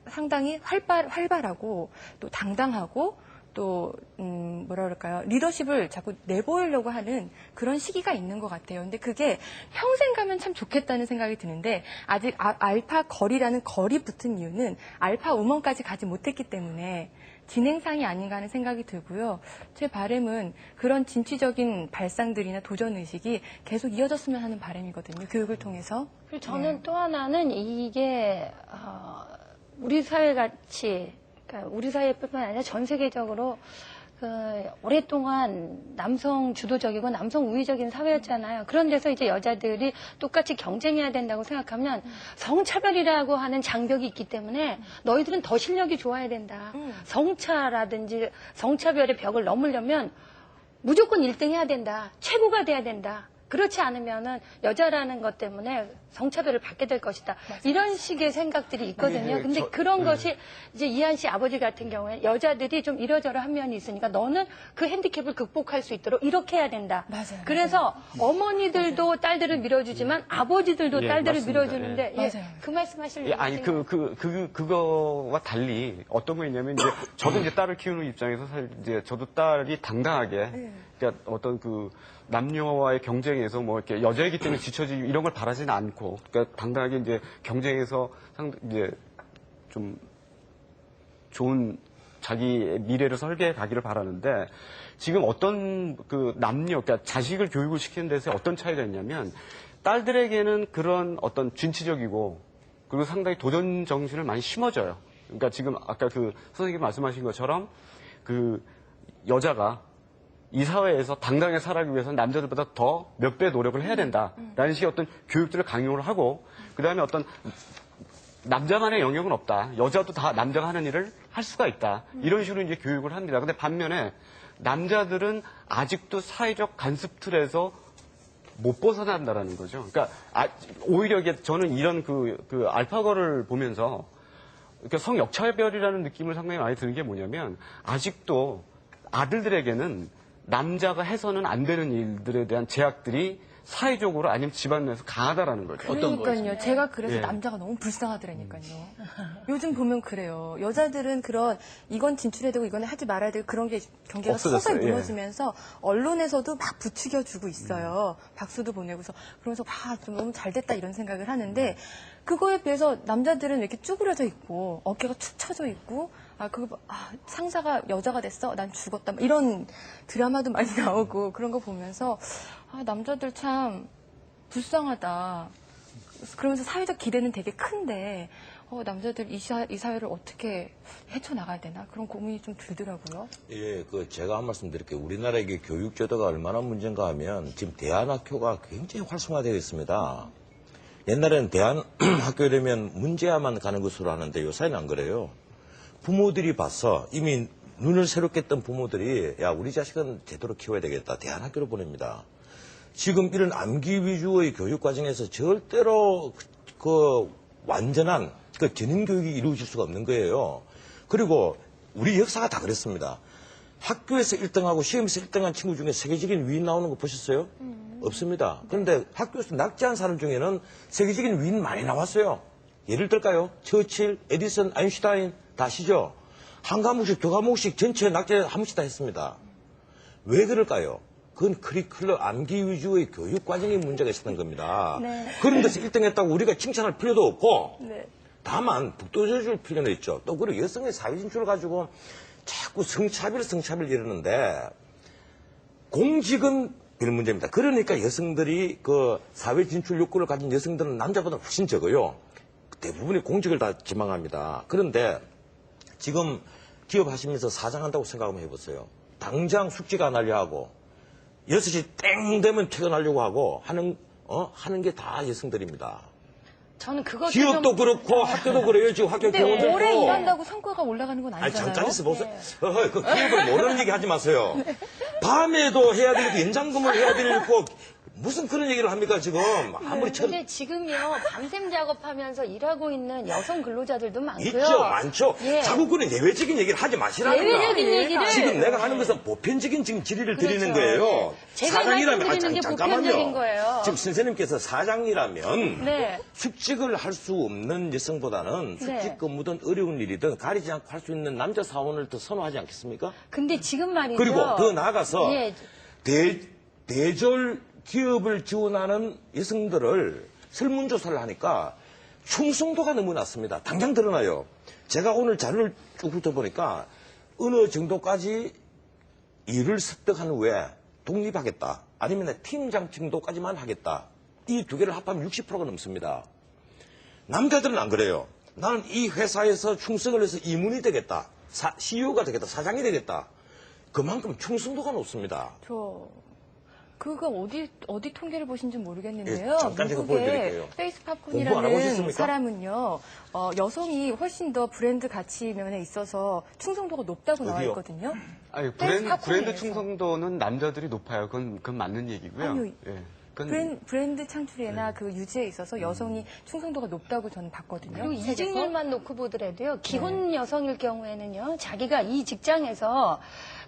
Speaker 10: 상당히 활발하고 또 당당하고 또 뭐라 그럴까요? 리더십을 자꾸 내보이려고 하는 그런 시기가 있는 것 같아요. 근데 그게 평생 가면 참 좋겠다는 생각이 드는데 아직 알파 걸이라는 걸이 붙은 이유는 알파 우먼까지 가지 못했기 때문에 진행상이 아닌가 하는 생각이 들고요. 제 바람은 그런 진취적인 발상들이나 도전의식이 계속 이어졌으면 하는 바람이거든요. 교육을 통해서.
Speaker 8: 그리고 저는 또 하나는 이게 우리 사회같이 그러니까 우리 사회뿐만 아니라 전 세계적으로 오랫동안 남성 주도적이고 남성 우위적인 사회였잖아요. 그런 데서 이제 여자들이 똑같이 경쟁해야 된다고 생각하면 성차별이라고 하는 장벽이 있기 때문에 너희들은 더 실력이 좋아야 된다. 성차라든지 성차별의 벽을 넘으려면 무조건 1등 해야 된다. 최고가 돼야 된다. 그렇지 않으면은 여자라는 것 때문에 성차별을 받게 될 것이다. 이런 식의 생각들이 있거든요. 근데 그런 것이 이제 이한 씨 아버지 같은 경우에 여자들이 좀 이러저러한 면이 있으니까 너는 그 핸디캡을 극복할 수 있도록 이렇게 해야 된다.
Speaker 10: 맞아요.
Speaker 8: 그래서 어머니들도 딸들을 밀어주지만 아버지들도 딸들을
Speaker 11: 맞습니다.
Speaker 8: 밀어주는데
Speaker 10: 맞아요.
Speaker 8: 그 말씀하시려고
Speaker 11: 아니 그거와 달리 어떤 거 있냐면 이제 저도 이제 딸을 키우는 입장에서 사실 이제 저도 딸이 당당하게 그러니까 어떤 그 남녀와의 경쟁에서 뭐 이렇게 여자이기 때문에 지쳐지고 이런 걸 바라지는 않고 그러니까 당당하게 이제 경쟁에서 이제 좀 좋은 자기 미래를 설계해 가기를 바라는데 지금 어떤 그 남녀 그러니까 자식을 교육을 시키는 데서 어떤 차이가 있냐면 딸들에게는 그런 어떤 진취적이고 그리고 상당히 도전 정신을 많이 심어줘요. 그러니까 지금 아까 그 선생님이 말씀하신 것처럼 그 여자가 이 사회에서 당당하게 살아가기 위해서는 남자들보다 더 몇 배 노력을 해야 된다라는 식의 어떤 교육들을 강요를 하고 그다음에 어떤 남자만의 영역은 없다. 여자도 다 남자가 하는 일을 할 수가 있다. 이런 식으로 이제 교육을 합니다. 근데 반면에 남자들은 아직도 사회적 간섭 틀에서 못 벗어난다라는 거죠. 그러니까 오히려 이게 저는 이런 그 알파고를 보면서 그러니까 성역차별이라는 느낌을 상당히 많이 드는 게 뭐냐면 아직도 아들들에게는 남자가 해서는 안 되는 일들에 대한 제약들이 사회적으로 아니면 집안 내에서 강하다라는 거죠.
Speaker 10: 그러니까요. 제가 그래서
Speaker 11: 예.
Speaker 10: 남자가 너무 불쌍하더라니까요. 요즘 보면 그래요. 여자들은 그런 이건 진출해야 되고 이건 하지 말아야 되고 그런 게 경계가
Speaker 11: 없어졌어요.
Speaker 10: 서서히
Speaker 11: 예.
Speaker 10: 무너지면서 언론에서도 막 부추겨주고 있어요. 박수도 보내고서 그러면서 좀 너무 잘 됐다 이런 생각을 하는데 그거에 비해서 남자들은 이렇게 쭈그려져 있고 어깨가 축 처져 있고 상사가 여자가 됐어 난 죽었다 이런 드라마도 많이 나오고 그런 거 보면서 남자들 참 불쌍하다. 그러면서 사회적 기대는 되게 큰데 남자들 이 사회를 어떻게 헤쳐나가야 되나 그런 고민이 좀 들더라고요.
Speaker 9: 예, 제가 한 말씀 드릴게요. 우리나라 이게 교육 제도가 얼마나 문제인가 하면 지금 대안학교가 굉장히 활성화되어 있습니다. 옛날에는 대안학교에 되면 문제야만 가는 것으로 하는데 요새는 안 그래요. 부모들이 봐서 이미 눈을 새롭게 뜬 부모들이 야 우리 자식은 제대로 키워야 되겠다. 대안학교로 보냅니다. 지금 이런 암기 위주의 교육 과정에서 절대로 완전한 전인 교육이 이루어질 수가 없는 거예요. 그리고 우리 역사가 다 그랬습니다. 학교에서 1등하고 시험에서 1등한 친구 중에 세계적인 위인 나오는 거 보셨어요? 없습니다. 그런데 학교에서 낙제한 사람 중에는 세계적인 위인 많이 나왔어요. 예를 들까요? 처칠, 에디슨, 아인슈타인 다 아시죠? 한 과목씩 두 과목씩 전체 낙제 한 번씩 다 했습니다. 왜 그럴까요? 그건 커리큘럼 암기 위주의 교육 과정의 문제가 있었던 겁니다.
Speaker 2: 네.
Speaker 9: 그런 데서 1등 했다고 우리가 칭찬할 필요도 없고
Speaker 2: 네.
Speaker 9: 다만 북돋아줄 필요는 있죠. 또 그리고 여성의 사회 진출을 가지고 자꾸 성차별 이러는데 공직은 별 문제입니다. 그러니까 여성들이 그 사회 진출 욕구를 가진 여성들은 남자보다 훨씬 적어요. 대부분이 공직을 다 지망합니다. 그런데 지금 기업하시면서 사장한다고 생각 한번 해보세요. 당장 숙직 안 하려 하고 6시 땡 되면 퇴근하려고 하고 하는 게 다 여성들입니다.
Speaker 8: 저는 그것도
Speaker 9: 기업도
Speaker 8: 좀...
Speaker 9: 그렇고 학교도 그래요. 지금 학교
Speaker 10: 근데
Speaker 9: 교원들도.
Speaker 10: 오래 일한다고 성과가 올라가는 건
Speaker 9: 아니,
Speaker 10: 아니잖아요.
Speaker 9: 잠깐 있어 보세요. 그 기업을 모르는 얘기 하지 마세요. 밤에도 해야 되고 연장금을 해야 되고 무슨 그런 얘기를 합니까 지금. 아무리 쳐
Speaker 8: 근데 지금요 밤샘 작업하면서 일하고 있는 여성 근로자들도 많고요.
Speaker 9: 있죠, 많죠.
Speaker 8: 예.
Speaker 9: 자꾸 그런 예외적인 얘기를 하지 마시라는 거야.
Speaker 8: 예외적인 얘기를
Speaker 9: 지금 내가 하는 것은 보편적인 지금 질의를
Speaker 8: 그렇죠.
Speaker 9: 드리는 거예요.
Speaker 8: 제가 말씀드리는 게
Speaker 9: 잠깐만요.
Speaker 8: 보편적인 거예요.
Speaker 9: 지금 선생님께서 사장이라면
Speaker 8: 네.
Speaker 9: 숙직을 할 수 없는 여성보다는 숙직
Speaker 8: 네.
Speaker 9: 근무든 어려운 일이든 가리지 않고 할 수 있는 남자 사원을 더 선호하지 않겠습니까?
Speaker 8: 근데 지금 말이죠.
Speaker 9: 그리고 더 나아가서
Speaker 8: 예.
Speaker 9: 대졸 기업을 지원하는 여성들을 설문조사를 하니까 충성도가 너무 낮습니다. 당장 드러나요. 제가 오늘 자료를 쭉 훑어보니까 어느 정도까지 일을 습득한 후에 독립하겠다. 아니면 팀장 정도까지만 하겠다. 이 두 개를 합하면 60%가 넘습니다. 남자들은 안 그래요. 나는 이 회사에서 충성을 해서 임원이 되겠다. CEO가 되겠다. 사장이 되겠다. 그만큼 충성도가 높습니다.
Speaker 10: 그거 어디 통계를 보신지 모르겠는데요.
Speaker 9: 예, 잠깐 제가 보여드릴게요.
Speaker 10: 페이스
Speaker 9: 공부 안 하고
Speaker 10: 팝콘이라는
Speaker 9: 오셨습니까?
Speaker 10: 사람은요, 여성이 훨씬 더 브랜드 가치 면에 있어서 충성도가 높다고 나와
Speaker 9: 어디요?
Speaker 10: 있거든요.
Speaker 11: 아니,
Speaker 10: 페이스
Speaker 11: 브랜드
Speaker 10: 팝콘에서.
Speaker 11: 충성도는 남자들이 높아요. 그건 맞는 얘기고요.
Speaker 10: 아니요.
Speaker 11: 예. 그건
Speaker 10: 브랜드 창출에나 그 유지에 있어서 여성이 충성도가 높다고 저는 봤거든요.
Speaker 8: 그리고
Speaker 10: 책에서.
Speaker 8: 이직률만 놓고 보더라도요. 기혼 여성일 경우에는요. 자기가 이 직장에서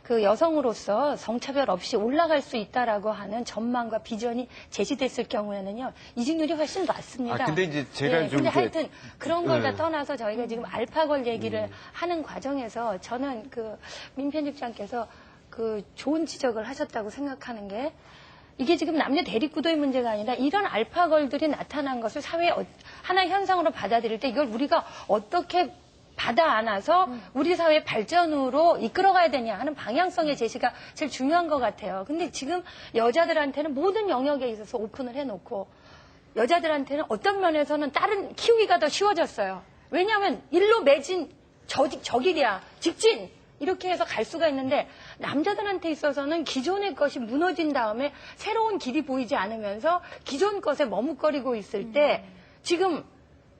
Speaker 8: 그 여성으로서 성차별 없이 올라갈 수 있다라고 하는 전망과 비전이 제시됐을 경우에는요. 이직률이 훨씬 낮습니다.
Speaker 11: 근데 이제 제가 좀
Speaker 8: 근데
Speaker 11: 이렇게-
Speaker 8: 하여튼 그런 걸 다
Speaker 11: 네.
Speaker 8: 떠나서 저희가 지금 알파걸 얘기를 하는 과정에서 저는 민 편집장께서 좋은 지적을 하셨다고 생각하는 게 이게 지금 남녀 대립구도의 문제가 아니라 이런 알파걸들이 나타난 것을 사회의 하나의 현상으로 받아들일 때 이걸 우리가 어떻게 받아 안아서 우리 사회 발전으로 이끌어가야 되냐 하는 방향성의 제시가 제일 중요한 것 같아요. 근데 지금 여자들한테는 모든 영역에 있어서 오픈을 해놓고 여자들한테는 어떤 면에서는 다른 키우기가 더 쉬워졌어요. 왜냐하면 일로 매진 저길이야 직진 이렇게 해서 갈 수가 있는데 남자들한테 있어서는 기존의 것이 무너진 다음에 새로운 길이 보이지 않으면서 기존 것에 머뭇거리고 있을 때 지금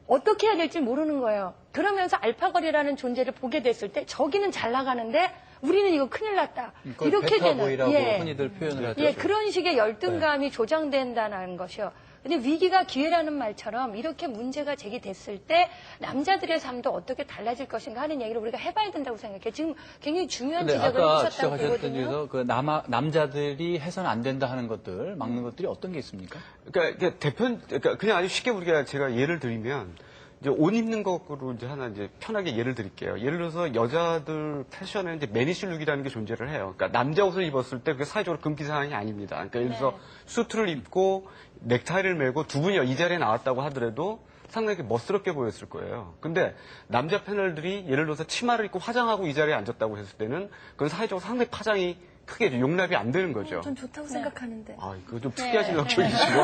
Speaker 8: 어떻게 해야 될지 모르는 거예요. 그러면서 알파걸이라는 존재를 보게 됐을 때 저기는 잘 나가는데 우리는 이거 큰일 났다. 이렇게 되는
Speaker 7: 베타보이라고 흔히들 표현을 하죠.
Speaker 8: 예, 그런 식의 열등감이 조장된다는 것이요. 근데 위기가 기회라는 말처럼 이렇게 문제가 제기됐을 때 남자들의 삶도 어떻게 달라질 것인가 하는 얘기를 우리가 해봐야 된다고 생각해요. 지금 굉장히 중요한
Speaker 7: 근데
Speaker 8: 지적을
Speaker 7: 아까
Speaker 8: 해주셨다고
Speaker 7: 지적하셨던
Speaker 8: 보거든요.
Speaker 7: 중에서 남자들이 해서는 안 된다 하는 것들, 막는 것들이 어떤 게 있습니까?
Speaker 11: 그러니까 그냥 아주 쉽게 제가 예를 들면 이제 옷 입는 것으로 이제 하나 이제 편하게 예를 드릴게요. 예를 들어서 여자들 패션에 이제 매니쉬룩이라는 게 존재를 해요. 그러니까 남자 옷을 입었을 때 그게 사회적으로 금기 사항이 아닙니다. 그러니까 예를 들어서 수트를 입고 넥타이를 메고 두 분이 이 자리에 나왔다고 하더라도 상당히 멋스럽게 보였을 거예요. 근데 남자 패널들이 예를 들어서 치마를 입고 화장하고 이 자리에 앉았다고 했을 때는 그건 사회적으로 상당히 파장이 크게 용납이 안 되는 거죠.
Speaker 10: 전 좋다고 생각하는데.
Speaker 11: 그거 좀 특이하신 성격이시고.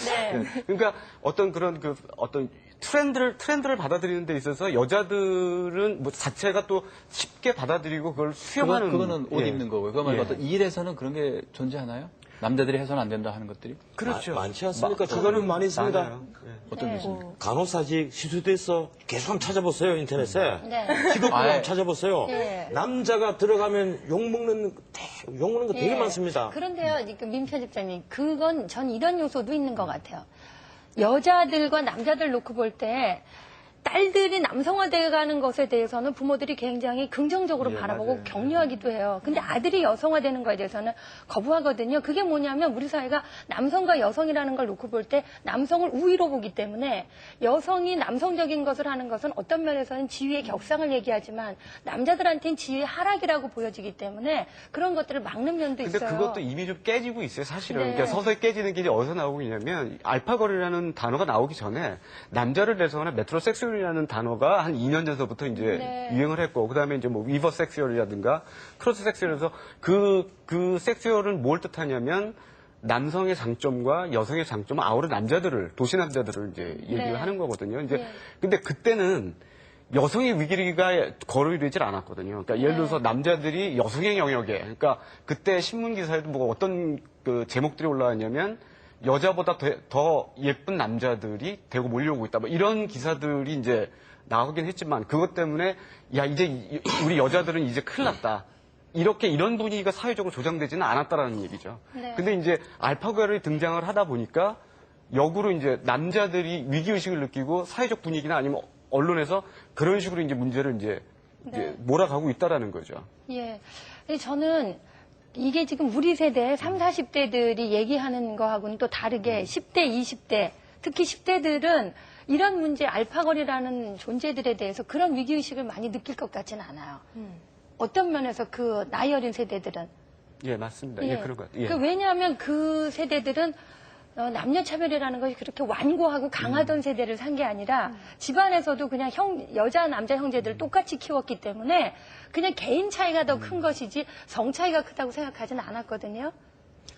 Speaker 8: 네.
Speaker 11: 그러니까 어떤 그런 어떤 트렌드를 받아들이는 데 있어서 여자들은 뭐 자체가 또 쉽게 받아들이고 그걸 수용하는.
Speaker 7: 그거는 옷
Speaker 11: 예.
Speaker 7: 입는 거고요. 그거 말고
Speaker 11: 예.
Speaker 7: 어떤 일에서는 그런 게 존재하나요? 남자들이 해서는 안 된다 하는 것들이?
Speaker 11: 그렇죠.
Speaker 9: 많지 않습니까? 그거는 많이 있습니다.
Speaker 11: 많아요. 예.
Speaker 7: 어떤 게 있습니까?
Speaker 9: 간호사직 시술대에서 계속 한번 찾아보세요 인터넷에.
Speaker 8: 네.
Speaker 9: 직업으로
Speaker 7: 아예.
Speaker 9: 한번 찾아보세요.
Speaker 8: 네.
Speaker 9: 남자가 들어가면 욕먹는 거 되게
Speaker 8: 예.
Speaker 9: 많습니다.
Speaker 8: 그런데요, 민 편집장님, 전 이런 요소도 있는 것 같아요. 여자들과 남자들 놓고 볼 때 딸들이 남성화되어가는 것에 대해서는 부모들이 굉장히 긍정적으로
Speaker 11: 예,
Speaker 8: 바라보고
Speaker 11: 맞아요.
Speaker 8: 격려하기도 해요. 근데 아들이 여성화되는 거에 대해서는 거부하거든요. 그게 뭐냐면 우리 사회가 남성과 여성이라는 걸 놓고 볼 때 남성을 우위로 보기 때문에 여성이 남성적인 것을 하는 것은 어떤 면에서는 지위의 격상을 얘기하지만 남자들한테는 지위의 하락이라고 보여지기 때문에 그런 것들을 막는 면도
Speaker 11: 근데
Speaker 8: 있어요.
Speaker 11: 그것도 이미 좀 깨지고 있어요, 사실은.
Speaker 8: 네.
Speaker 11: 그러니까 서서히 깨지는 게 이제 어디서 나오고 있냐면, 알파걸이라는 단어가 나오기 전에, 남자를 내서거나 메트로섹슈얼이라는 단어가 한 2년 전서부터 이제
Speaker 8: 네.
Speaker 11: 유행을 했고, 그 다음에 이제 뭐 위버 섹슈얼이라든가, 크로스 섹슈얼에서 그 섹슈얼은 뭘 뜻하냐면, 남성의 장점과 여성의 장점을 아우른 남자들을, 도시 남자들을 이제 얘기를
Speaker 8: 네.
Speaker 11: 하는 거거든요. 이제,
Speaker 8: 네.
Speaker 11: 근데 그때는 여성의 위기가 거론되질 않았거든요. 그러니까 예를 들어서 남자들이 여성의 영역에, 그러니까 그때 신문 기사에도 뭐 어떤 그 제목들이 올라왔냐면 여자보다 더 예쁜 남자들이 대고 몰려오고 있다. 뭐 이런 기사들이 이제 나오긴 했지만 그것 때문에 야 이제 우리 여자들은 이제 큰일 났다. 이런 분위기가 사회적으로 조장되지는 않았다라는 얘기죠.
Speaker 8: 네.
Speaker 11: 근데 이제 알파걸이 등장을 하다 보니까 역으로 이제 남자들이 위기의식을 느끼고 사회적 분위기나 아니면 언론에서 그런 식으로 이제 문제를 이제
Speaker 8: 네.
Speaker 11: 몰아가고 있다라는 거죠.
Speaker 8: 예. 근데 저는 이게 지금 우리 세대 30, 40대들이 얘기하는 거하고는 또 다르게 10대, 20대, 특히 10대들은 이런 문제, 알파걸이라는 존재들에 대해서 그런 위기의식을 많이 느낄 것 같지는 않아요. 어떤 면에서 그 나이 어린 세대들은.
Speaker 11: 예, 맞습니다. 예, 그런 것 같아요. 예.
Speaker 8: 왜냐하면 그 세대들은 남녀차별이라는 것이 그렇게 완고하고 강하던 세대를 산 게 아니라 집안에서도 그냥 여자, 남자 형제들을 똑같이 키웠기 때문에 그냥 개인 차이가 더 큰 것이지 성 차이가 크다고 생각하지는 않았거든요.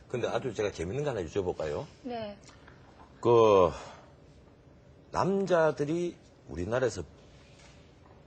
Speaker 9: 근데 아주 제가 재밌는 거 하나 여쭤볼까요?
Speaker 8: 네.
Speaker 9: 남자들이 우리나라에서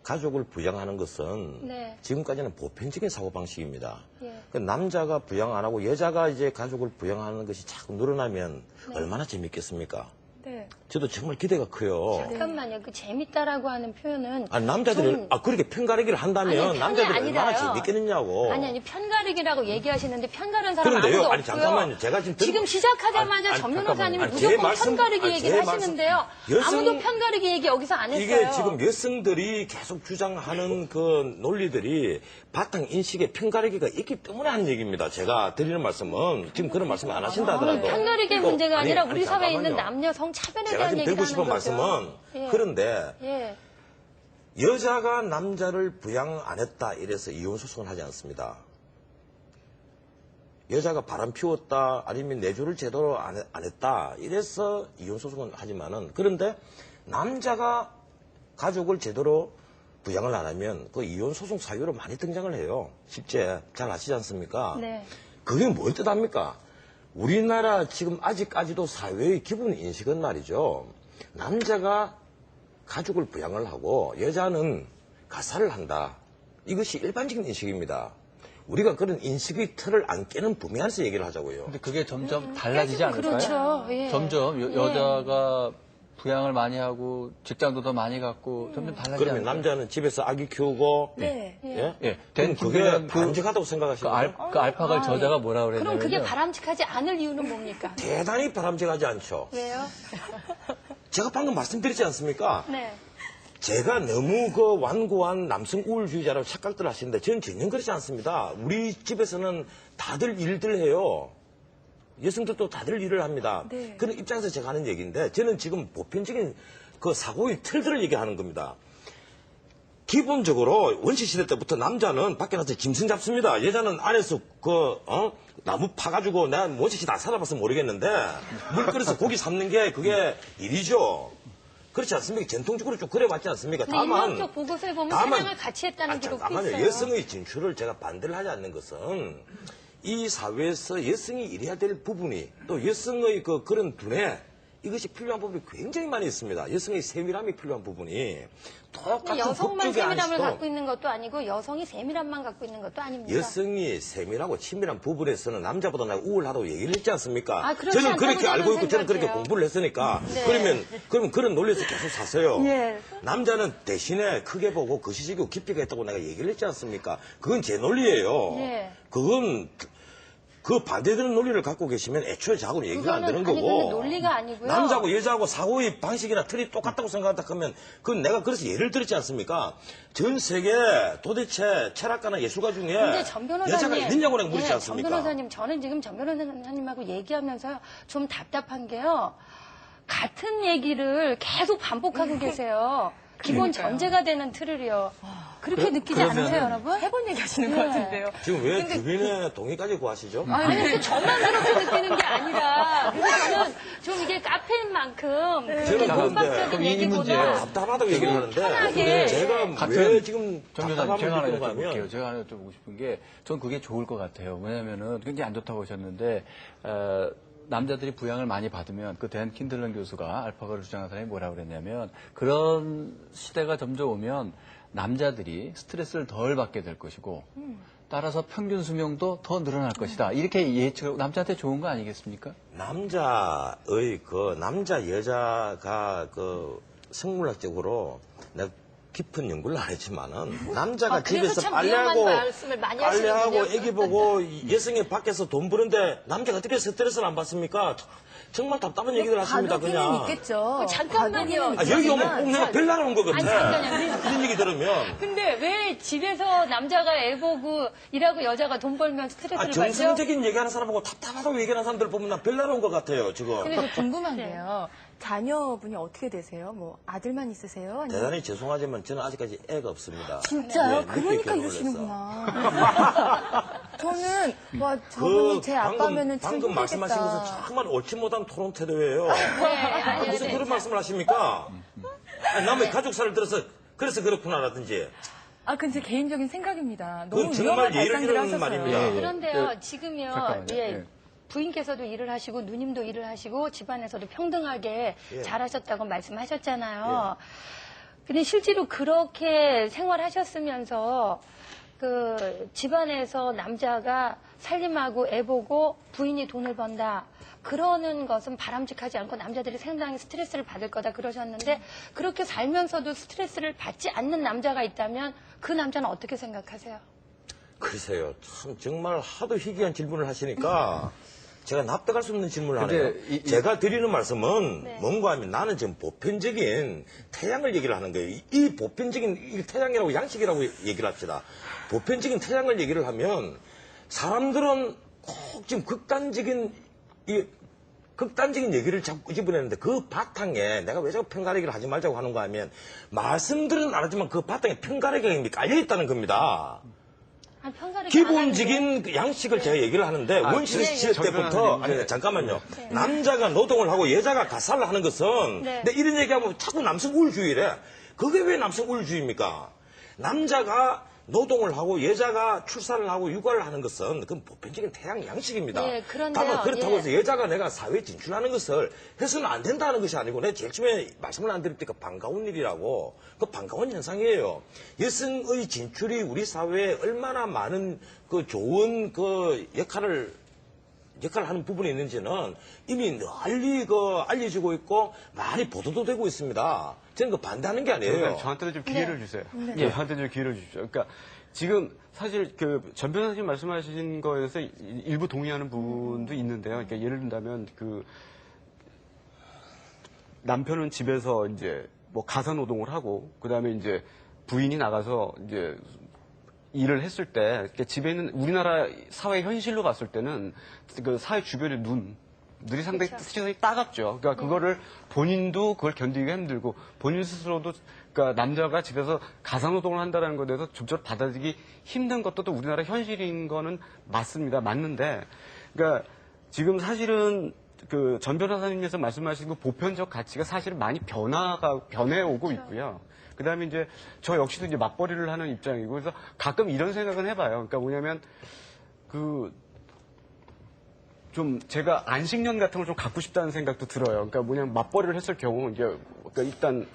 Speaker 9: 가족을 부양하는 것은
Speaker 8: 네.
Speaker 9: 지금까지는 보편적인 사고방식입니다.
Speaker 8: 예.
Speaker 9: 그 남자가 부양 안 하고 여자가 이제 가족을 부양하는 것이 자꾸 늘어나면 얼마나 재밌겠습니까?
Speaker 8: 네.
Speaker 9: 저도 정말 기대가 커요.
Speaker 8: 잠깐만요. 그 재밌다라고 하는 표현은
Speaker 9: 아니, 남자들이,
Speaker 8: 좀-
Speaker 9: 그렇게 편가르기를 한다면
Speaker 8: 아니,
Speaker 9: 남자들이
Speaker 8: 편이
Speaker 9: 얼마나
Speaker 8: 아니라요.
Speaker 9: 재밌겠느냐고.
Speaker 8: 아니 편가르기라고 얘기하시는데 편가르는 사람
Speaker 9: 그런데요,
Speaker 8: 아무도
Speaker 9: 아니,
Speaker 8: 없고요.
Speaker 9: 잠깐만요. 제가 지금
Speaker 8: 시작하자마자
Speaker 9: 아니,
Speaker 8: 전 변호사님이
Speaker 9: 잠깐만요. 제
Speaker 8: 무조건
Speaker 9: 말씀-
Speaker 8: 편가르기
Speaker 9: 아니,
Speaker 8: 얘기를
Speaker 9: 제 말씀-
Speaker 8: 하시는데요.
Speaker 9: 여성-
Speaker 8: 아무도 편가르기 얘기 여기서 안 했어요.
Speaker 9: 이게 지금 여성들이 계속 주장하는 그 논리들이 바탕 인식에 편가르기가 있기 때문에 하는 얘기입니다. 제가 드리는 말씀은 지금 그런 말씀 안 하신다 하더라도.
Speaker 8: 편가르기의
Speaker 9: 또,
Speaker 8: 문제가 아니라 우리 사회에 있는
Speaker 9: 잠깐만요.
Speaker 8: 남녀 성차별에
Speaker 9: 제가
Speaker 8: 대한
Speaker 9: 지금
Speaker 8: 얘기를
Speaker 9: 드리고
Speaker 8: 하는
Speaker 9: 싶은
Speaker 8: 거죠.
Speaker 9: 말씀은
Speaker 8: 예.
Speaker 9: 그런데
Speaker 8: 예.
Speaker 9: 여자가 남자를 부양 안 했다 이래서 이혼 소송을 하지 않습니다. 여자가 바람 피웠다 아니면 내조를 제대로 안 했다 이래서 이혼 소송을 하지만은 그런데 남자가 가족을 제대로 부양을 안 하면 그 이혼 소송 사유로 많이 등장을 해요. 실제 잘 아시지 않습니까?
Speaker 8: 네.
Speaker 9: 그게 뭘 뜻합니까? 우리나라 지금 아직까지도 사회의 기본 인식은 말이죠. 남자가 가족을 부양을 하고 여자는 가사를 한다. 이것이 일반적인 인식입니다. 우리가 그런 인식의 틀을 안 깨는 범위 안에서 얘기를 하자고요.
Speaker 7: 근데 그게 점점 달라지지 않을까요?
Speaker 8: 그렇죠. 예.
Speaker 7: 점점
Speaker 8: 예.
Speaker 7: 여자가 부양을 많이 하고 직장도 더 많이 갖고 점점 달라지지
Speaker 9: 그러면
Speaker 7: 않을까요?
Speaker 9: 남자는 집에서 아기 키우고
Speaker 8: 네.
Speaker 9: 예?
Speaker 7: 예.
Speaker 9: 그럼 그게
Speaker 7: 그-
Speaker 9: 바람직하다고 생각하시는 거예요?
Speaker 7: 그 알파걸 저자가 뭐라
Speaker 8: 그럼
Speaker 7: 그랬냐면요.
Speaker 8: 그게 바람직하지 않을 이유는 뭡니까?
Speaker 9: 대단히 바람직하지 않죠.
Speaker 8: 왜요?
Speaker 9: 제가 방금 말씀드리지 않습니까?
Speaker 8: 네.
Speaker 9: 제가 너무 그 완고한 남성 우월주의자라고 착각들 하시는데 저는 전혀 그렇지 않습니다. 우리 집에서는 다들 일들 해요. 여성들도 다들 일을 합니다.
Speaker 10: 네.
Speaker 9: 그런 입장에서 제가 하는 얘기인데 저는 지금 보편적인 그 사고의 틀들을 얘기하는 겁니다. 기본적으로 원시시대 때부터 남자는 밖에 나서 짐승 잡습니다. 여자는 안에서 나무 파가지고 내가 원시시대 안 살아봐서 모르겠는데 물 끓여서 고기 삶는 게 그게 일이죠. 그렇지 않습니까? 전통적으로 좀 그래왔지 않습니까?
Speaker 8: 근데 인명적 보고서에 보면 사냥을 같이 했다는 기록도
Speaker 9: 잠깐만요.
Speaker 8: 있어요.
Speaker 9: 여성의 진출을 제가 반대를 하지 않는 것은 이 사회에서 여성이 이래야 될 부분이 또 여성의 그런 두뇌 이것이 필요한 부분이 굉장히 많이 있습니다. 여성의 세밀함이 필요한 부분이 똑같은
Speaker 8: 여성만
Speaker 9: 북쪽의
Speaker 8: 세밀함을
Speaker 9: 안시도
Speaker 8: 갖고 있는 것도 아니고 여성이 세밀함만 갖고 있는 것도 아닙니다.
Speaker 9: 여성이 세밀하고 친밀한 부분에서는 남자보다 나 우월하다고 얘기를 했지 않습니까?
Speaker 8: 아, 그렇지
Speaker 9: 저는 그렇게
Speaker 8: 않다고
Speaker 9: 알고 있고 저는 그렇게
Speaker 8: 생각해요.
Speaker 9: 공부를 했으니까
Speaker 8: 네.
Speaker 9: 그러면 그런 논리에서 계속 사세요.
Speaker 8: 예.
Speaker 9: 남자는 대신에 크게 보고 거시적이고 깊이가 있다고 내가 얘기를 했지 않습니까? 그건 제 논리예요.
Speaker 8: 예.
Speaker 9: 그건 그 반대되는 논리를 갖고 계시면 애초에 자꾸 얘기가 안 되는 거고.
Speaker 8: 그거는 논리가 아니고요.
Speaker 9: 남자하고 여자하고 사고의 방식이나 틀이 똑같다고 생각한다 하면 그건 내가 그래서 예를 들었지 않습니까? 전 세계 도대체 철학가나 예술가 중에
Speaker 8: 근데 전 변호사님,
Speaker 9: 여자가 있느냐고 내가 물었지 않습니까?
Speaker 8: 전 변호사님, 저는 지금 전 변호사님하고 얘기하면서 좀 답답한 게요. 같은 얘기를 계속 반복하고 계세요. 기본 전제가 되는 틀을요. 그렇게 느끼지 않으세요, 여러분?
Speaker 10: 해본 얘기 하시는 것 같은데요.
Speaker 9: 지금 왜 규빈의 동의까지 구하시죠?
Speaker 8: 아니, 그 저만 그렇게 느끼는 게 아니라, 그래서 저는 좀 이게 카페인 만큼, 그렇게
Speaker 9: 제가
Speaker 8: 문학적인
Speaker 7: 그럼 이
Speaker 8: 얘기보다,
Speaker 7: 문제예요.
Speaker 9: 답답하다고 얘기를 하는데
Speaker 8: 편하게.
Speaker 9: 제가 왜 지금
Speaker 7: 정 변호사님,
Speaker 9: 답답함을
Speaker 7: 제가 하나
Speaker 9: 느끼는가
Speaker 7: 여쭤볼게요.
Speaker 9: 하면
Speaker 7: 제가 하나 여쭤보고 싶은 게, 전 그게 좋을 것 같아요. 왜냐면은 굉장히 안 좋다고 하셨는데, 남자들이 부양을 많이 받으면, 그 댄 킨들런 교수가 알파고를 주장한 사람이 뭐라고 그랬냐면, 그런 시대가 점점 오면 남자들이 스트레스를 덜 받게 될 것이고, 따라서 평균 수명도 더 늘어날 것이다. 이렇게 예측, 남자한테 좋은 거 아니겠습니까?
Speaker 9: 남자의 남자 여자가 생물학적으로 내가 깊은 연구를 안 했지만은 남자가
Speaker 8: 그래서
Speaker 9: 집에서
Speaker 8: 참 위험한 말씀을 많이 하시는군요.
Speaker 9: 애기 보고 여성이 밖에서 돈 버는데 남자가 어떻게 스트레스를 안 받습니까? 정말 답답한 얘기들 하십니다.
Speaker 10: 과도기는
Speaker 9: 그냥.
Speaker 10: 있겠죠.
Speaker 8: 잠깐만요.
Speaker 9: 여기 오면 꼭 내가 별나라 온 것 같아.
Speaker 8: 아니, 잠깐만요.
Speaker 9: 그런 얘기 들으면.
Speaker 8: 근데 왜 집에서 남자가 애 보고 일하고 여자가 돈 벌면 스트레스를 받죠?
Speaker 9: 정상적인 얘기하는 사람하고 답답하다고 얘기하는 사람들 보면 나 별나라 온 것 같아요, 지금.
Speaker 10: 근데 저 궁금한 게요. 자녀분이 어떻게 되세요? 뭐 아들만 있으세요? 아니면
Speaker 9: 대단히 죄송하지만 저는 아직까지 애가 없습니다.
Speaker 10: 진짜요?
Speaker 9: 네, 늦게
Speaker 10: 그러니까
Speaker 9: 결혼을
Speaker 10: 이러시는구나. 저는 와 저분이 제 아빠면은 참
Speaker 9: 방금
Speaker 10: 힘들겠다.
Speaker 9: 말씀하신 것은 정말 옳지 못한 토론 태도예요.
Speaker 8: 아니요,
Speaker 9: 무슨
Speaker 8: 네.
Speaker 9: 그런 말씀을 하십니까? 아니, 남의 가족사를 들어서 그래서 그렇구나라든지.
Speaker 10: 아, 그건 제 개인적인 생각입니다. 너무
Speaker 9: 그건 정말
Speaker 10: 위험한
Speaker 9: 예를
Speaker 10: 발상들을
Speaker 9: 들은
Speaker 10: 하셨어요.
Speaker 9: 말입니다.
Speaker 8: 그런데요, 지금요,
Speaker 7: 잠깐만요.
Speaker 8: 예,
Speaker 7: 예.
Speaker 8: 부인께서도 일을 하시고 누님도 일을 하시고 집안에서도 평등하게
Speaker 9: 예.
Speaker 8: 잘하셨다고 말씀하셨잖아요. 근데 실제로 그렇게 생활하셨으면서 그 집안에서 남자가 살림하고 애 보고 부인이 돈을 번다. 그러는 것은 바람직하지 않고 남자들이 상당히 스트레스를 받을 거다 그러셨는데 그렇게 살면서도 스트레스를 받지 않는 남자가 있다면 그 남자는 어떻게 생각하세요?
Speaker 9: 글쎄요, 참 정말 하도 희귀한 질문을 하시니까 제가 납득할 수 없는 질문을 하네요.
Speaker 7: 근데
Speaker 9: 제가 드리는 말씀은
Speaker 8: 네.
Speaker 9: 뭔가 하면 나는 지금 보편적인 태양을 얘기를 하는 거예요. 이 보편적인 이 태양이라고 양식이라고 얘기를 합시다. 보편적인 태양을 얘기를 하면 사람들은 꼭 지금 극단적인 얘기를 자꾸 집어내는데 그 바탕에 내가 왜 자꾸 편가르기를 하지 말자고 하는가 하면 말씀들은 안 하지만 그 바탕에 편가르기가 깔려있다는 겁니다. 기본적인 그 양식을 제가 얘기를 하는데 원시를 지을 때부터 아니 잠깐만요. 남자가 노동을 하고 여자가 가사를 하는 것은
Speaker 8: 네.
Speaker 9: 근데 이런 얘기하면 자꾸 남성 우월주의래. 그게 왜 남성 우월주의입니까? 남자가 노동을 하고 여자가 출산을 하고 육아를 하는 것은 그건 보편적인 태양 양식입니다.
Speaker 8: 예, 그런데요,
Speaker 9: 다만 그렇다고 해서
Speaker 8: 예.
Speaker 9: 여자가 내가 사회에 진출하는 것을 해서는 안 된다는 것이 아니고 내가 제일 처음에 말씀을 안 드릴 때가 반가운 일이라고 그 반가운 현상이에요. 여성의 진출이 우리 사회에 얼마나 많은 그 좋은 그 역할을 하는 부분이 있는지는 이미 널리 알려지고 있고 많이 보도도 되고 있습니다. 저는 그 반대하는 게 아니에요.
Speaker 11: 저한테도 좀 기회를 주세요.
Speaker 7: 네.
Speaker 11: 저한테 좀 기회를 주십시오. 그러니까 지금 사실 그 전 변호사님 말씀하신 거에서 일부 동의하는 부분도 있는데요. 그러니까 예를 든다면 그 남편은 집에서 이제 뭐 가사 노동을 하고 그다음에 이제 부인이 나가서 이제 일을 했을 때 그러니까 집에 있는 우리나라 사회 현실로 봤을 때는 그 사회 주변의 눈들이 상당히 시선이 따갑죠. 그러니까 그거를 본인도 그걸 견디기가 힘들고 본인 스스로도 그러니까 남자가 집에서 가사노동을 한다는 것에 대해서 좀처럼 받아들이기 힘든 것도 또 우리나라 현실인 거는 맞습니다. 맞는데 그러니까 지금 사실은 그 전 변호사님께서 말씀하신 그 보편적 가치가 사실은 많이 변해오고 있고요. 그 다음에 이제 저 역시도 이제 맞벌이를 하는 입장이고 그래서 가끔 이런 생각은 해봐요. 그러니까 뭐냐면 좀 제가 안식년 같은 걸 좀 갖고 싶다는 생각도 들어요. 그러니까 뭐냐면 맞벌이를 했을 경우 이제 그러니까 일단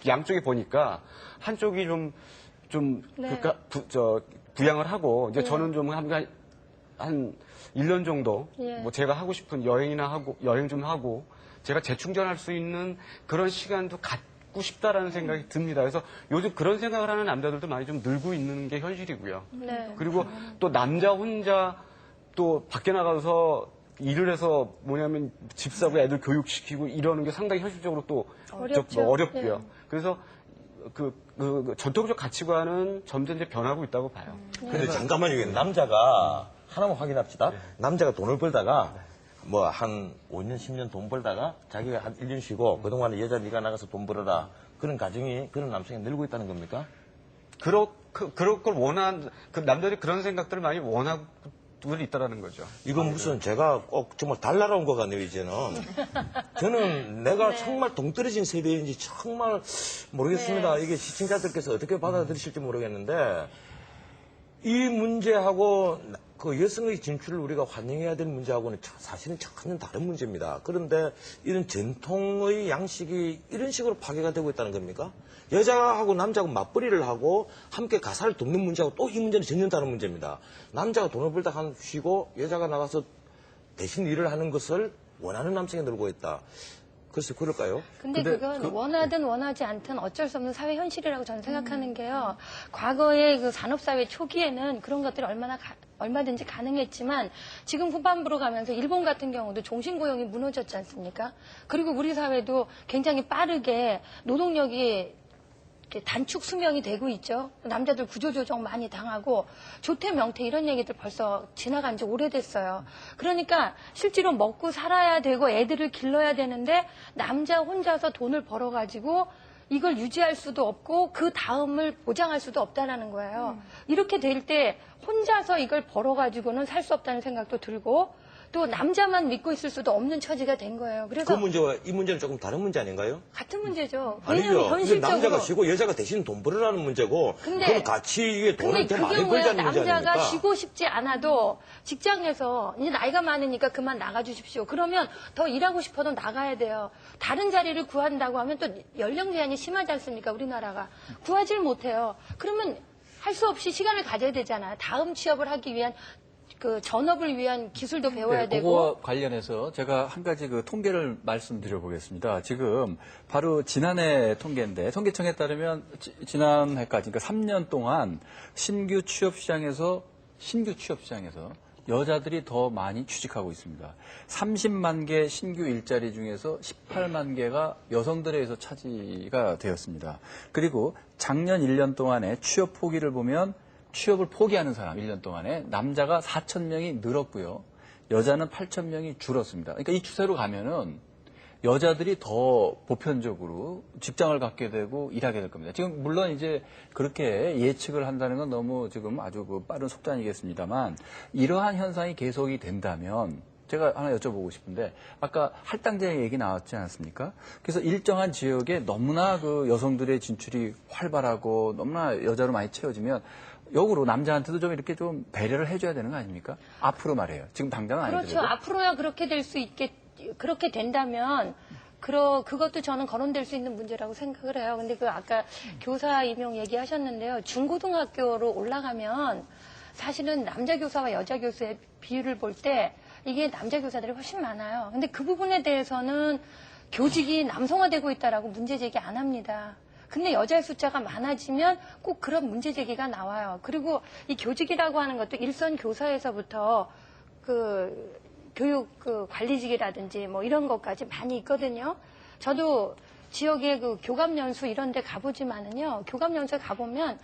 Speaker 11: 양쪽이 보니까 한쪽이 좀
Speaker 8: 네.
Speaker 11: 그러니까 부양을 하고 이제 저는 좀 한 1년 정도
Speaker 8: 예.
Speaker 11: 뭐 제가 하고 싶은 여행 좀 하고 제가 재충전할 수 있는 그런 시간도 갖고 싶다라는 생각이 듭니다. 그래서 요즘 그런 생각을 하는 남자들도 많이 좀 늘고 있는 게 현실이고요.
Speaker 8: 네.
Speaker 11: 그리고 또 남자 혼자 또 밖에 나가서 일을 해서 뭐냐면 집 사고 애들 교육시키고 이러는 게 상당히 현실적으로 또
Speaker 8: 어렵죠.
Speaker 11: 어렵고요.
Speaker 8: 네.
Speaker 11: 그래서 그 전통적 가치관은 점점 이제 변하고 있다고 봐요.
Speaker 9: 근데 잠깐만요. 남자가 하나만 확인합시다. 남자가 돈을 벌다가 뭐 한 5년, 10년 돈 벌다가 자기가 한 1년 쉬고 그동안에 여자 네가 나가서 돈 벌어라. 그런 가정이 그런 남성이 늘고 있다는 겁니까?
Speaker 11: 그럴 걸 그 남자들이 그런 생각들을 많이 원하고 있다라는 거죠.
Speaker 9: 이건 무슨 제가 꼭 정말 달나라 온 것 같네요, 이제는. 저는 내가 정말 동떨어진 세대인지 정말 모르겠습니다. 이게 시청자들께서 어떻게 받아들이실지 모르겠는데, 이 문제하고 그 여성의 진출을 우리가 환영해야 될 문제하고는 사실은 전혀 다른 문제입니다. 그런데 이런 전통의 양식이 이런 식으로 파괴가 되고 있다는 겁니까? 여자하고 남자하고 맞벌이를 하고 함께 가사를 돕는 문제하고 또 이 문제는 전혀 다른 문제입니다. 남자가 돈을 벌다 쉬고 여자가 나가서 대신 일을 하는 것을 원하는 남성이 늘고 있다. 글쎄 그럴까요?
Speaker 8: 근데 그건 원하든 원하지 않든 어쩔 수 없는 사회 현실이라고 저는 생각하는 게요. 과거의 그 산업사회 초기에는 그런 것들이 얼마든지 가능했지만 지금 후반부로 가면서 일본 같은 경우도 종신고용이 무너졌지 않습니까? 그리고 우리 사회도 굉장히 빠르게 노동력이 단축 수명이 되고 있죠. 남자들 구조조정 많이 당하고 조퇴 명퇴 이런 얘기들 벌써 지나간 지 오래됐어요. 그러니까 실제로 먹고 살아야 되고 애들을 길러야 되는데 남자 혼자서 돈을 벌어가지고 이걸 유지할 수도 없고 그 다음을 보장할 수도 없다라는 거예요. 이렇게 될 때 혼자서 이걸 벌어가지고는 살 수 없다는 생각도 들고 또 남자만 믿고 있을 수도 없는 처지가 된 거예요. 그래서
Speaker 9: 그 문제와 이 문제는 조금 다른 문제 아닌가요?
Speaker 8: 같은 문제죠. 왜냐하면
Speaker 9: 아니죠.
Speaker 8: 현실적으로
Speaker 9: 남자가 쉬고 여자가 대신 돈 벌으라는 문제고 그건 같이 이게 돈을 더 많이
Speaker 8: 그게
Speaker 9: 벌자는 문제
Speaker 8: 남자가
Speaker 9: 아닙니까?
Speaker 8: 쉬고 싶지 않아도 직장에서 이제 나이가 많으니까 그만 나가주십시오. 그러면 더 일하고 싶어도 나가야 돼요. 다른 자리를 구한다고 하면 또 연령 제한이 심하지 않습니까? 우리나라가. 구하질 못해요. 그러면 할 수 없이 시간을 가져야 되잖아요. 다음 취업을 하기 위한 그 전업을 위한 기술도 배워야 되고.
Speaker 7: 그거와 관련해서 제가 한 가지 그 통계를 말씀드려 보겠습니다. 지금 바로 지난해 통계인데 통계청에 따르면 지난해까지 그러니까 3년 동안 신규 취업 시장에서 여자들이 더 많이 취직하고 있습니다. 30만 개 신규 일자리 중에서 18만 개가 여성들에 의해서 차지가 되었습니다. 그리고 작년 1년 동안에 취업 포기를 보면 취업을 포기하는 사람 1년 동안에 남자가 4,000명이 늘었고요. 여자는 8,000명이 줄었습니다. 그러니까 이 추세로 가면은 여자들이 더 보편적으로 직장을 갖게 되고 일하게 될 겁니다. 지금 물론 이제 그렇게 예측을 한다는 건 너무 지금 아주 그 빠른 속단이겠습니다만 이러한 현상이 계속이 된다면 제가 하나 여쭤보고 싶은데 아까 할당제 얘기 나왔지 않았습니까? 그래서 일정한 지역에 너무나 그 여성들의 진출이 활발하고 너무나 여자로 많이 채워지면 역으로 남자한테도 좀 이렇게 좀 배려를 해줘야 되는 거 아닙니까? 앞으로 말해요. 지금 당장은 아니더라도.
Speaker 8: 그렇죠. 앞으로야 그렇게 될 수 그렇게 된다면 그것도 저는 거론될 수 있는 문제라고 생각을 해요. 근데 그 아까 교사 임용 얘기하셨는데요. 중고등학교로 올라가면 사실은 남자 교사와 여자 교사의 비율을 볼 때 이게 남자 교사들이 훨씬 많아요. 근데 그 부분에 대해서는 교직이 남성화되고 있다라고 문제 제기 안 합니다. 근데 여자의 숫자가 많아지면 꼭 그런 문제 제기가 나와요. 그리고 이 교직이라고 하는 것도 일선 교사에서부터 그 교육 그 관리직이라든지 뭐 이런 것까지 많이 있거든요. 저도 지역에 그 교감연수 이런 데 가보지만은요. 교감연수에 가보면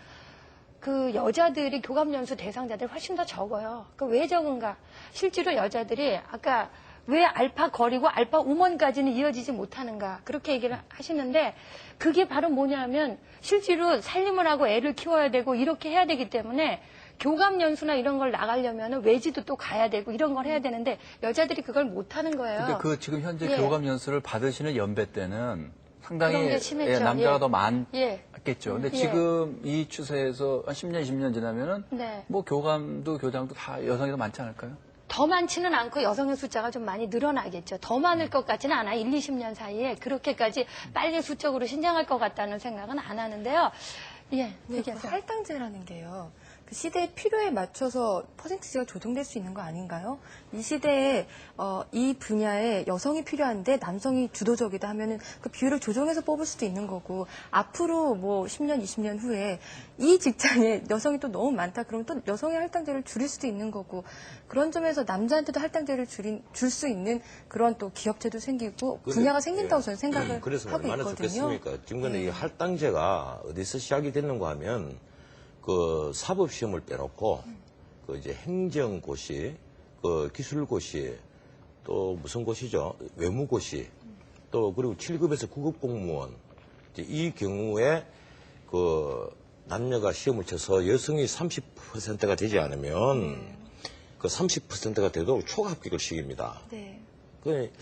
Speaker 8: 그 여자들이 교감연수 대상자들이 훨씬 더 적어요. 그 왜 적은가? 실제로 여자들이 아까 왜 알파 걸이고 알파 우먼까지는 이어지지 못하는가? 그렇게 얘기를 하시는데 그게 바로 뭐냐면 실제로 살림을 하고 애를 키워야 되고 이렇게 해야 되기 때문에 교감연수나 이런 걸 나가려면 외지도 또 가야 되고 이런 걸 해야 되는데 여자들이 그걸 못하는 거예요.
Speaker 7: 근데 그 지금 현재
Speaker 8: 예.
Speaker 7: 교감연수를 받으시는 연배 때는 상당히
Speaker 8: 그런 게 심했죠.
Speaker 7: 남자가
Speaker 8: 예.
Speaker 7: 더 많겠죠. 근데
Speaker 8: 예.
Speaker 7: 지금 이 추세에서 한 10년, 20년 지나면은
Speaker 8: 네.
Speaker 7: 뭐 교감도 교장도 다 여성이 더 많지 않을까요?
Speaker 8: 더 많지는 않고 여성의 숫자가 좀 많이 늘어나겠죠. 더 많을 것 같지는 않아요. 1, 20년 사이에 그렇게까지 빨리 수적으로 신장할 것 같다는 생각은 안 하는데요. 예,
Speaker 10: 네, 그
Speaker 8: 얘기하세요.
Speaker 10: 할당제라는 게요. 그 시대의 필요에 맞춰서 퍼센티지가 조정될 수 있는 거 아닌가요? 이 시대에 이 분야에 여성이 필요한데 남성이 주도적이다 하면은 그 비율을 조정해서 뽑을 수도 있는 거고, 앞으로 뭐 10년, 20년 후에 이 직장에 여성이 또 너무 많다 그러면 또 여성의 할당제를 줄일 수도 있는 거고, 그런 점에서 남자한테도 할당제를 줄 수 있는 그런 또 기업체도 생기고 분야가 생긴다고 저는 생각을
Speaker 9: 그래서
Speaker 10: 하고
Speaker 9: 얼마나
Speaker 10: 있거든요.
Speaker 9: 좋겠습니까? 지금 이 할당제가 어디서 시작이 됐는가 하면 그 사법시험을 빼놓고 그 이제 행정고시, 그 기술고시, 또 무슨 고시죠? 외무고시, 또 그리고 7급에서 9급 공무원, 이제 이 경우에 그 남녀가 시험을 쳐서 여성이 30%가 되지 않으면 그 30%가 돼도 초과 합격을 시킵니다.
Speaker 10: 네.
Speaker 9: 그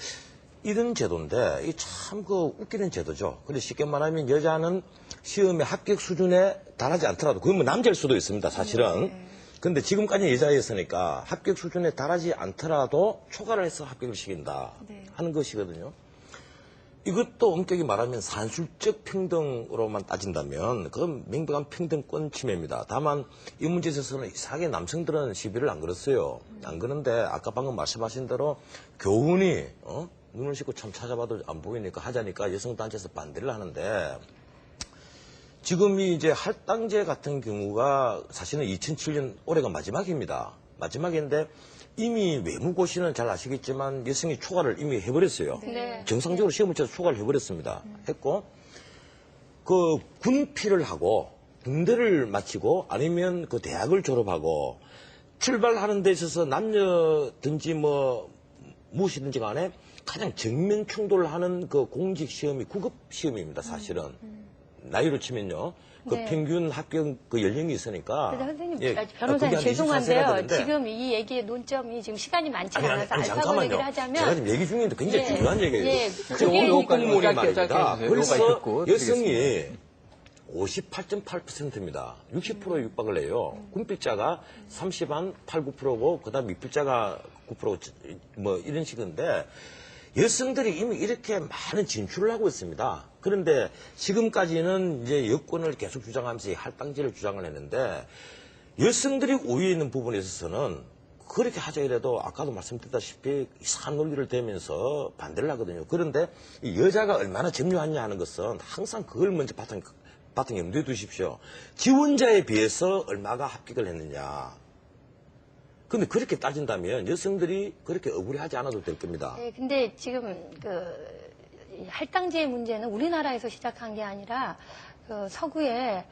Speaker 9: 이런 제도인데 이게 참 그 웃기는 제도죠. 근데 쉽게 말하면 여자는 시험의 합격 수준에 달하지 않더라도 그건 뭐 남자일 수도 있습니다. 사실은. 근데 지금까지 여자였으니까 합격 수준에 달하지 않더라도 초과를 해서 합격을 시킨다 하는 것이거든요. 이것도 엄격히 말하면 산술적 평등으로만 따진다면 그건 명백한 평등권 침해입니다. 다만 이 문제에 있어서는 이상하게 남성들은 시비를 안 걸었어요. 안 그런데 아까 방금 말씀하신 대로 교훈이 눈을 씻고 참 찾아봐도 안 보이니까 하자니까 여성단체에서 반대를 하는데, 지금이 이제 할당제 같은 경우가 사실은 2007년 올해가 마지막입니다. 마지막인데 이미 외무고시는 잘 아시겠지만 여성이 초과를 이미 해버렸어요.
Speaker 8: 네.
Speaker 9: 정상적으로 시험을 쳐서 초과를 해버렸습니다. 했고, 그 군필을 하고 군대를 마치고 아니면 그 대학을 졸업하고 출발하는 데 있어서 남녀든지 뭐 무엇이든지 간에 가장 정면 충돌을 하는 그 공직 시험이 9급 시험입니다. 사실은. 나이로 치면요. 그
Speaker 8: 네.
Speaker 9: 평균 합격 그 연령이 있으니까.
Speaker 8: 근데 선생님,
Speaker 9: 예,
Speaker 8: 변호사님
Speaker 9: 그게 한 24 세가
Speaker 8: 죄송한데요.
Speaker 9: 되는데.
Speaker 8: 지금 이 얘기의 논점이 지금 시간이 많지
Speaker 9: 아니,
Speaker 8: 않아서 알파고
Speaker 9: 잠깐만요.
Speaker 8: 얘기를 하자면
Speaker 9: 제가 지금 얘기 중인데 굉장히
Speaker 8: 예,
Speaker 9: 중요한 얘기예요.
Speaker 8: 예,
Speaker 9: 지금
Speaker 8: 그게
Speaker 9: 오늘 공무원이
Speaker 7: 짧게
Speaker 9: 말입니다.
Speaker 7: 해주세요.
Speaker 9: 그래서
Speaker 7: 요거까지 듣고
Speaker 9: 여성이 58.8%입니다. 60%에 육박을 해요. 군필자가 30한 8, 9%고 그다음 미필자가 9% 뭐 이런 식인데, 여성들이 이미 이렇게 많은 진출을 하고 있습니다. 그런데 지금까지는 이제 여권을 계속 주장하면서 이 할당제를 주장을 했는데, 여성들이 우위에 있는 부분에 있어서는 그렇게 하자 이래도 아까도 말씀드렸다시피 이상한 논리를 대면서 반대를 하거든요. 그런데 이 여자가 얼마나 점유하냐 하는 것은 항상 그걸 먼저 바탕 염두에 두십시오. 지원자에 비해서 얼마가 합격을 했느냐. 근데 그렇게 따진다면 여성들이 그렇게 억울해하지 않아도 될 겁니다.
Speaker 8: 네, 근데 지금 이 할당제 문제는 우리나라에서 시작한 게 아니라 그 서구의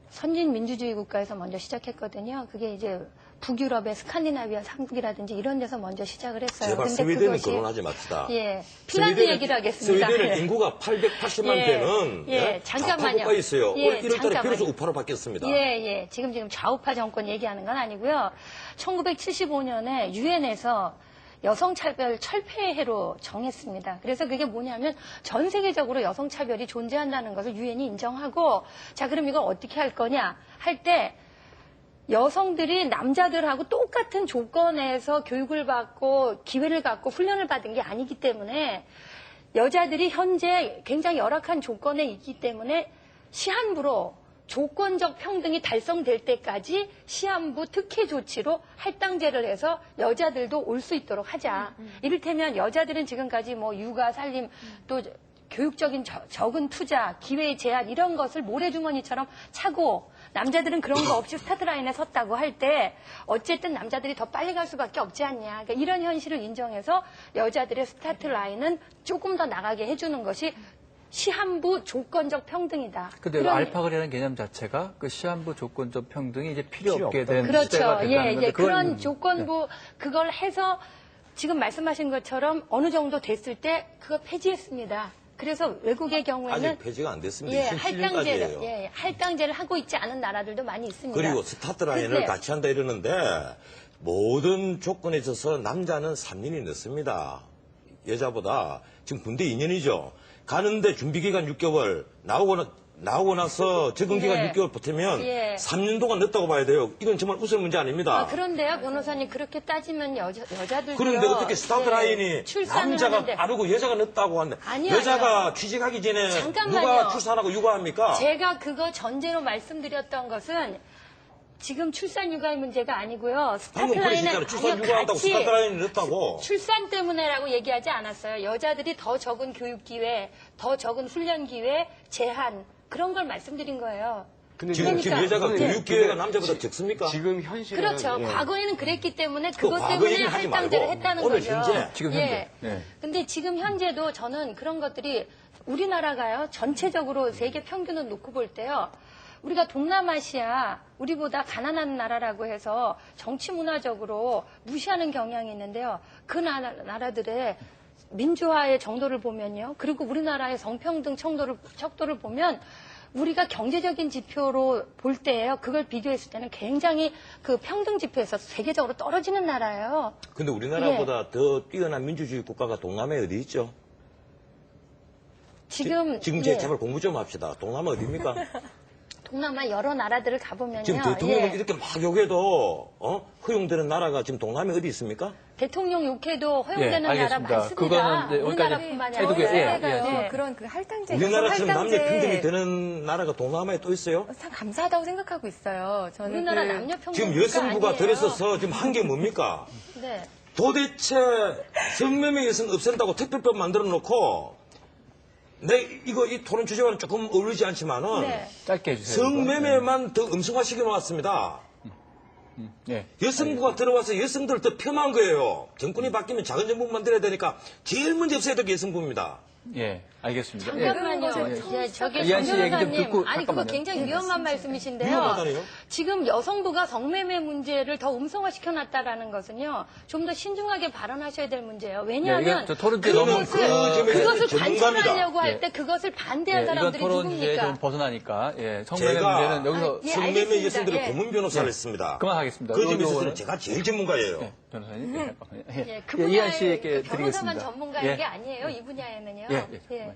Speaker 8: 선진 민주주의 국가에서 먼저 시작했거든요. 그게 이제 북유럽의 스칸디나비아 3국이라든지 이런 데서 먼저 시작을 했어요.
Speaker 9: 제발
Speaker 8: 근데
Speaker 9: 스웨덴은
Speaker 8: 그것이-
Speaker 9: 거론하지 맙시다.
Speaker 8: 예, 핀란드 얘기를 하겠습니다.
Speaker 9: 스웨덴은
Speaker 8: 예.
Speaker 9: 인구가 880만
Speaker 8: 예,
Speaker 9: 되는
Speaker 8: 예, 잠깐만요.
Speaker 9: 좌파국가 있어요.
Speaker 8: 예,
Speaker 9: 올 1월 달에
Speaker 8: 잠깐만요.
Speaker 9: 비로소 우파로 바뀌었습니다.
Speaker 8: 예. 지금 좌우파 정권 얘기하는 건 아니고요. 1975년에 유엔에서 여성차별 철폐해로 정했습니다. 그래서 그게 뭐냐면 전 세계적으로 여성차별이 존재한다는 것을 유엔이 인정하고, 자, 그럼 이걸 어떻게 할 거냐 할 때, 여성들이 남자들하고 똑같은 조건에서 교육을 받고 기회를 갖고 훈련을 받은 게 아니기 때문에, 여자들이 현재 굉장히 열악한 조건에 있기 때문에 시한부로 조건적 평등이 달성될 때까지 시한부 특혜 조치로 할당제를 해서 여자들도 올 수 있도록 하자. 이를테면 여자들은 지금까지 뭐 육아, 살림, 또 교육적인 적은 투자, 기회의 제한 이런 것을 모래주머니처럼 차고, 남자들은 그런 거 없이 스타트라인에 섰다고 할 때 어쨌든 남자들이 더 빨리 갈 수밖에 없지 않냐. 그러니까 이런 현실을 인정해서 여자들의 스타트라인은 조금 더 나가게 해주는 것이 시한부 조건적 평등이다.
Speaker 7: 근데 알파고라는 개념 자체가 그 시한부 조건적 평등이 이제 필요 없게 된 시대가
Speaker 8: 그렇죠.
Speaker 7: 된다는
Speaker 8: 예,
Speaker 7: 건데,
Speaker 8: 그런 조건부 그걸 해서 지금 말씀하신 것처럼 어느 정도 됐을 때 그거 폐지했습니다. 그래서 외국의 경우에는
Speaker 9: 아직 폐지가 안 됐습니다.
Speaker 8: 예,
Speaker 9: 2007년까지예요.
Speaker 8: 할당제를 하고 있지 않은 나라들도 많이 있습니다.
Speaker 9: 그리고 스타트 라인을
Speaker 8: 근데
Speaker 9: 같이 한다 이러는데, 모든 조건에 있어서 남자는 3년이 늦습니다. 여자보다. 지금 군대 2년이죠. 가는데 준비기간 6개월, 나오고 나서 적응기간
Speaker 8: 예.
Speaker 9: 6개월 버티면
Speaker 8: 예.
Speaker 9: 3년 동안 늦다고 봐야 돼요. 이건 정말 웃을 문제 아닙니다.
Speaker 8: 그런데요, 변호사님, 그렇게 따지면 여자들도
Speaker 9: 그런데 어떻게 스타트 라인이 남자가 빠르고 여자가 늦다고 하는데,
Speaker 8: 아니요,
Speaker 9: 여자가
Speaker 8: 아니요.
Speaker 9: 취직하기 전에
Speaker 8: 잠깐만요.
Speaker 9: 누가 출산하고 육아합니까?
Speaker 8: 제가 그거 전제로 말씀드렸던 것은 지금 출산 육아의 문제가 아니고요.
Speaker 9: 방금 그러시잖아요. 출산 육아한다고 스타트 라인을 넣었다고.
Speaker 8: 출산 때문에라고 얘기하지 않았어요. 여자들이 더 적은 교육 기회, 더 적은 훈련 기회, 제한 그런 걸 말씀드린 거예요.
Speaker 11: 근데
Speaker 9: 지금 여자가 교육 기회가 남자보다 적습니까?
Speaker 11: 지금 현실은
Speaker 8: 그렇죠.
Speaker 11: 예.
Speaker 8: 과거에는 그랬기 때문에
Speaker 9: 그
Speaker 8: 그것
Speaker 9: 과거
Speaker 8: 때문에
Speaker 9: 얘기는 하지
Speaker 8: 할당제를
Speaker 9: 말고
Speaker 8: 했다는
Speaker 9: 오늘
Speaker 8: 거죠.
Speaker 9: 현재.
Speaker 7: 지금 현재.
Speaker 8: 예.
Speaker 7: 네.
Speaker 8: 근데 지금 현재도 저는 그런 것들이 우리나라가요. 전체적으로 세계 평균을 놓고 볼 때요. 우리가 동남아시아 우리보다 가난한 나라라고 해서 정치 문화적으로 무시하는 경향이 있는데요. 그 나라들의 민주화의 정도를 보면요. 그리고 우리나라의 성평등 척도를 보면 우리가 경제적인 지표로 볼 때예요. 그걸 비교했을 때는 굉장히 그 평등 지표에서 세계적으로 떨어지는 나라예요.
Speaker 9: 근데 우리나라보다 더 뛰어난 민주주의 국가가 동남아에 어디 있죠?
Speaker 8: 지금
Speaker 9: 제 제발 공부 좀 합시다. 동남아 어디입니까?
Speaker 8: 동남아 여러 나라들을 가보면요.
Speaker 9: 지금 대통령을
Speaker 8: 예.
Speaker 9: 이렇게 막 욕해도 허용되는 나라가 지금 동남아에 어디 있습니까?
Speaker 8: 대통령 욕해도 허용되는 나라
Speaker 7: 알겠습니다.
Speaker 8: 많습니다.
Speaker 7: 그거는 이제
Speaker 8: 우리나라뿐만이
Speaker 7: 여기까지
Speaker 8: 아니라.
Speaker 7: 해두고요. 예.
Speaker 10: 그런 그 할당제,
Speaker 9: 우리나라처럼 남녀 평등이
Speaker 10: 할당제
Speaker 9: 되는 나라가 동남아에 또 있어요?
Speaker 10: 참 감사하다고 생각하고 있어요. 저는
Speaker 8: 우리나라
Speaker 10: 그
Speaker 8: 남녀 평등
Speaker 9: 지금 여성부가
Speaker 8: 아니에요.
Speaker 9: 들어서서 지금 한 게 뭡니까?
Speaker 8: 네.
Speaker 9: 도대체 성매매 여성 없앤다고 특별법 만들어 놓고 이 토론 주제와는 조금 어울리지 않지만은
Speaker 8: 네.
Speaker 7: 짧게 해주세요.
Speaker 9: 성매매만 더 음성화시켜 놓았습니다.
Speaker 7: 예.
Speaker 9: 여성부가 들어와서 여성들을 더 폄하한 거예요. 정권이 바뀌면 작은 정부 만들어야 되니까 제일 먼저 없애야 될 게 여성부입니다.
Speaker 7: 예, 알겠습니다.
Speaker 8: 잠깐만요.
Speaker 7: 예.
Speaker 8: 저기
Speaker 7: 이한 씨 얘기 좀
Speaker 8: 변호사님,
Speaker 7: 듣고
Speaker 8: 아니 그거
Speaker 7: 잠깐만요.
Speaker 8: 굉장히 위험한 말씀이신데요.
Speaker 9: 위험하다니요?
Speaker 8: 지금 여성부가 성매매 문제를 더 음성화시켜놨다라는 것은요. 좀 더 신중하게 발언하셔야 될 문제예요. 왜냐하면
Speaker 7: 이게 저 토론주에 너무
Speaker 8: 그것을
Speaker 9: 전문가입니다.
Speaker 8: 관철하려고 할
Speaker 7: 예.
Speaker 8: 때 그것을 반대한
Speaker 7: 이건
Speaker 8: 사람들이
Speaker 7: 토론 주제에
Speaker 8: 누굽니까?
Speaker 7: 좀 벗어나니까 예, 성매매
Speaker 9: 제가
Speaker 7: 문제는 여기서
Speaker 8: 예,
Speaker 9: 성매매
Speaker 8: 알겠습니다.
Speaker 9: 여성들의
Speaker 8: 예.
Speaker 9: 고문 변호사를 했습니다.
Speaker 7: 그만하겠습니다.
Speaker 9: 그 점에
Speaker 7: 요거는-
Speaker 9: 있어서는 제가 제일 전문가예요.
Speaker 7: 예, 변호사님. 예, 잠깐만요.
Speaker 8: 예, 그
Speaker 7: 이한
Speaker 8: 분야의
Speaker 7: 씨에게
Speaker 8: 그 변호사만
Speaker 7: 드리겠습니다.
Speaker 8: 전문가인
Speaker 7: 예.
Speaker 8: 게 아니에요. 이 분야에는요.
Speaker 7: 예, 예.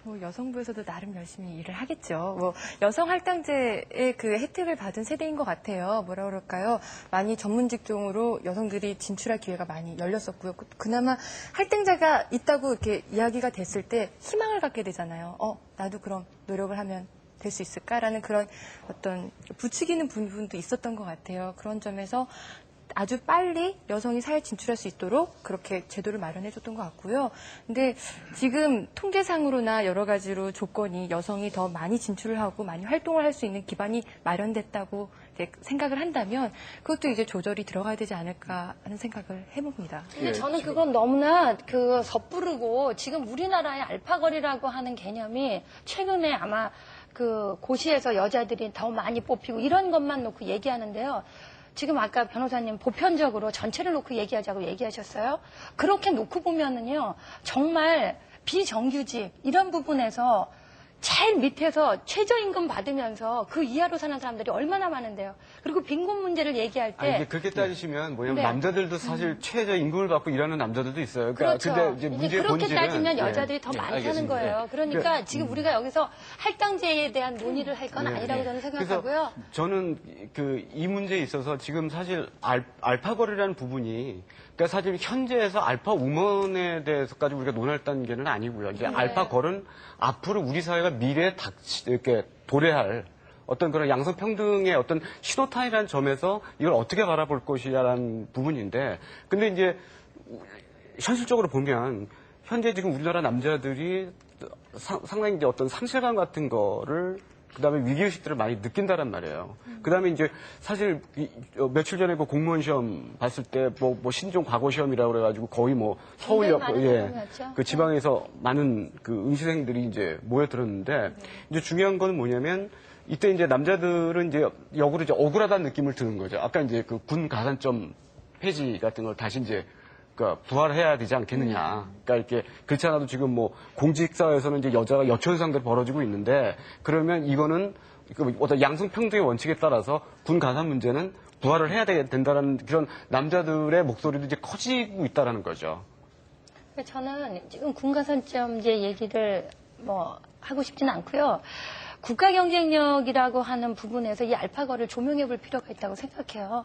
Speaker 10: 뭐 여성부에서도 나름 열심히 일을 하겠죠. 뭐 여성 할당제의 그 혜택을 받은 세대인 것 같아요. 뭐라 그럴까요? 많이 전문 직종으로 여성들이 진출할 기회가 많이 열렸었고요. 그나마 할당제가 있다고 이렇게 이야기가 됐을 때 희망을 갖게 되잖아요. 나도 그럼 노력을 하면 될 수 있을까라는 그런 어떤 부추기는 부분도 있었던 것 같아요. 그런 점에서 아주 빨리 여성이 사회에 진출할 수 있도록 그렇게 제도를 마련해줬던 것 같고요. 근데 지금 통계상으로나 여러 가지로 조건이 여성이 더 많이 진출을 하고 많이 활동을 할 수 있는 기반이 마련됐다고 이제 생각을 한다면 그것도 이제 조절이 들어가야 되지 않을까 하는 생각을 해봅니다.
Speaker 8: 근데 저는 그건 너무나 그 섣부르고 지금 우리나라의 알파걸이라고 하는 개념이 최근에 아마 그 고시에서 여자들이 더 많이 뽑히고 이런 것만 놓고 얘기하는데요. 지금 아까 변호사님 보편적으로 전체를 놓고 얘기하자고 얘기하셨어요. 그렇게 놓고 보면은요, 정말 비정규직 이런 부분에서 제일 밑에서 최저임금 받으면서 그 이하로 사는 사람들이 얼마나 많은데요. 그리고 빈곤 문제를 얘기할 때.
Speaker 11: 아니, 이제 그렇게 따지시면 뭐냐면
Speaker 8: 네.
Speaker 11: 남자들도 사실 최저 임금을 받고 일하는 남자들도 있어요.
Speaker 8: 그렇죠.
Speaker 11: 근데 이제 문제의
Speaker 8: 그렇게
Speaker 11: 본질은
Speaker 8: 따지면
Speaker 11: 예.
Speaker 8: 여자들이 더 많다는
Speaker 7: 알겠습니다.
Speaker 8: 거예요. 그러니까 지금 우리가 여기서 할당제에 대한 논의를 할 건
Speaker 11: 네,
Speaker 8: 아니라고
Speaker 11: 네.
Speaker 8: 저는 생각하고요.
Speaker 11: 그래서 저는 이 문제에 있어서 지금 사실 알파걸이라는 부분이 그러니까 사실 현재에서 알파 우먼에 대해서까지 우리가 논할 단계는 아니고요. 이제 알파걸은 앞으로 우리 사회가 미래에 이렇게 도래할 어떤 그런 양성평등의 어떤 신호탄이라는 점에서 이걸 어떻게 바라볼 것이냐라는 부분인데, 근데 이제 현실적으로 보면 현재 지금 우리나라 남자들이 상당히 이제 어떤 상실감 같은 거를 그다음에 위기의식들을 많이 느낀다란 말이에요. 그다음에 이제 사실 며칠 전에 그 공무원 시험 봤을 때 뭐 신종 과거 시험이라고 그래가지고 거의 뭐 서울역 그 지방에서 많은 그 응시생들이 이제 모여들었는데 이제 중요한 건 뭐냐면 이때 이제 남자들은 이제 역으로 이제 억울하다는 느낌을 드는 거죠. 아까 이제 그 군 가산점 폐지 같은 걸 다시 이제 그러니까 부활해야 되지 않겠느냐. 그러니까 이렇게 그렇지 않아도 지금 뭐 공직사회에서는 이제 여자가 여초현상들이 벌어지고 있는데 그러면 이거는 어떤 양성평등의 원칙에 따라서 군 가산 문제는 부활을 해야 된다라는 그런 남자들의 목소리도 이제 커지고 있다라는 거죠.
Speaker 8: 저는 지금 군가산점제 얘기를 뭐 하고 싶지는 않고요. 국가 경쟁력이라고 하는 부분에서 이 알파걸을 조명해 볼 필요가 있다고 생각해요.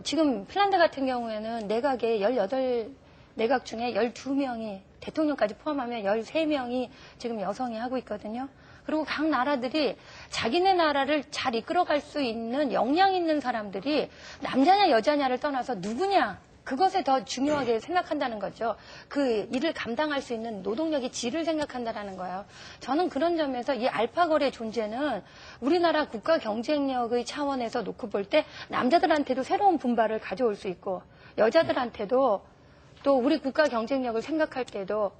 Speaker 8: 지금 핀란드 같은 경우에는 내각에 18내각 중에 12명이 대통령까지 포함하면 13명이 지금 여성이 하고 있거든요. 그리고 각 나라들이 자기네 나라를 잘 이끌어갈 수 있는 역량 있는 사람들이 남자냐 여자냐를 떠나서 누구냐 그것에 더 중요하게 생각한다는 거죠. 그 일을 감당할 수 있는 노동력의 질을 생각한다는 거예요. 저는 그런 점에서 이 알파걸의 존재는 우리나라 국가 경쟁력의 차원에서 놓고 볼 때 남자들한테도 새로운 분발을 가져올 수 있고 여자들한테도 또 우리 국가 경쟁력을 생각할 때도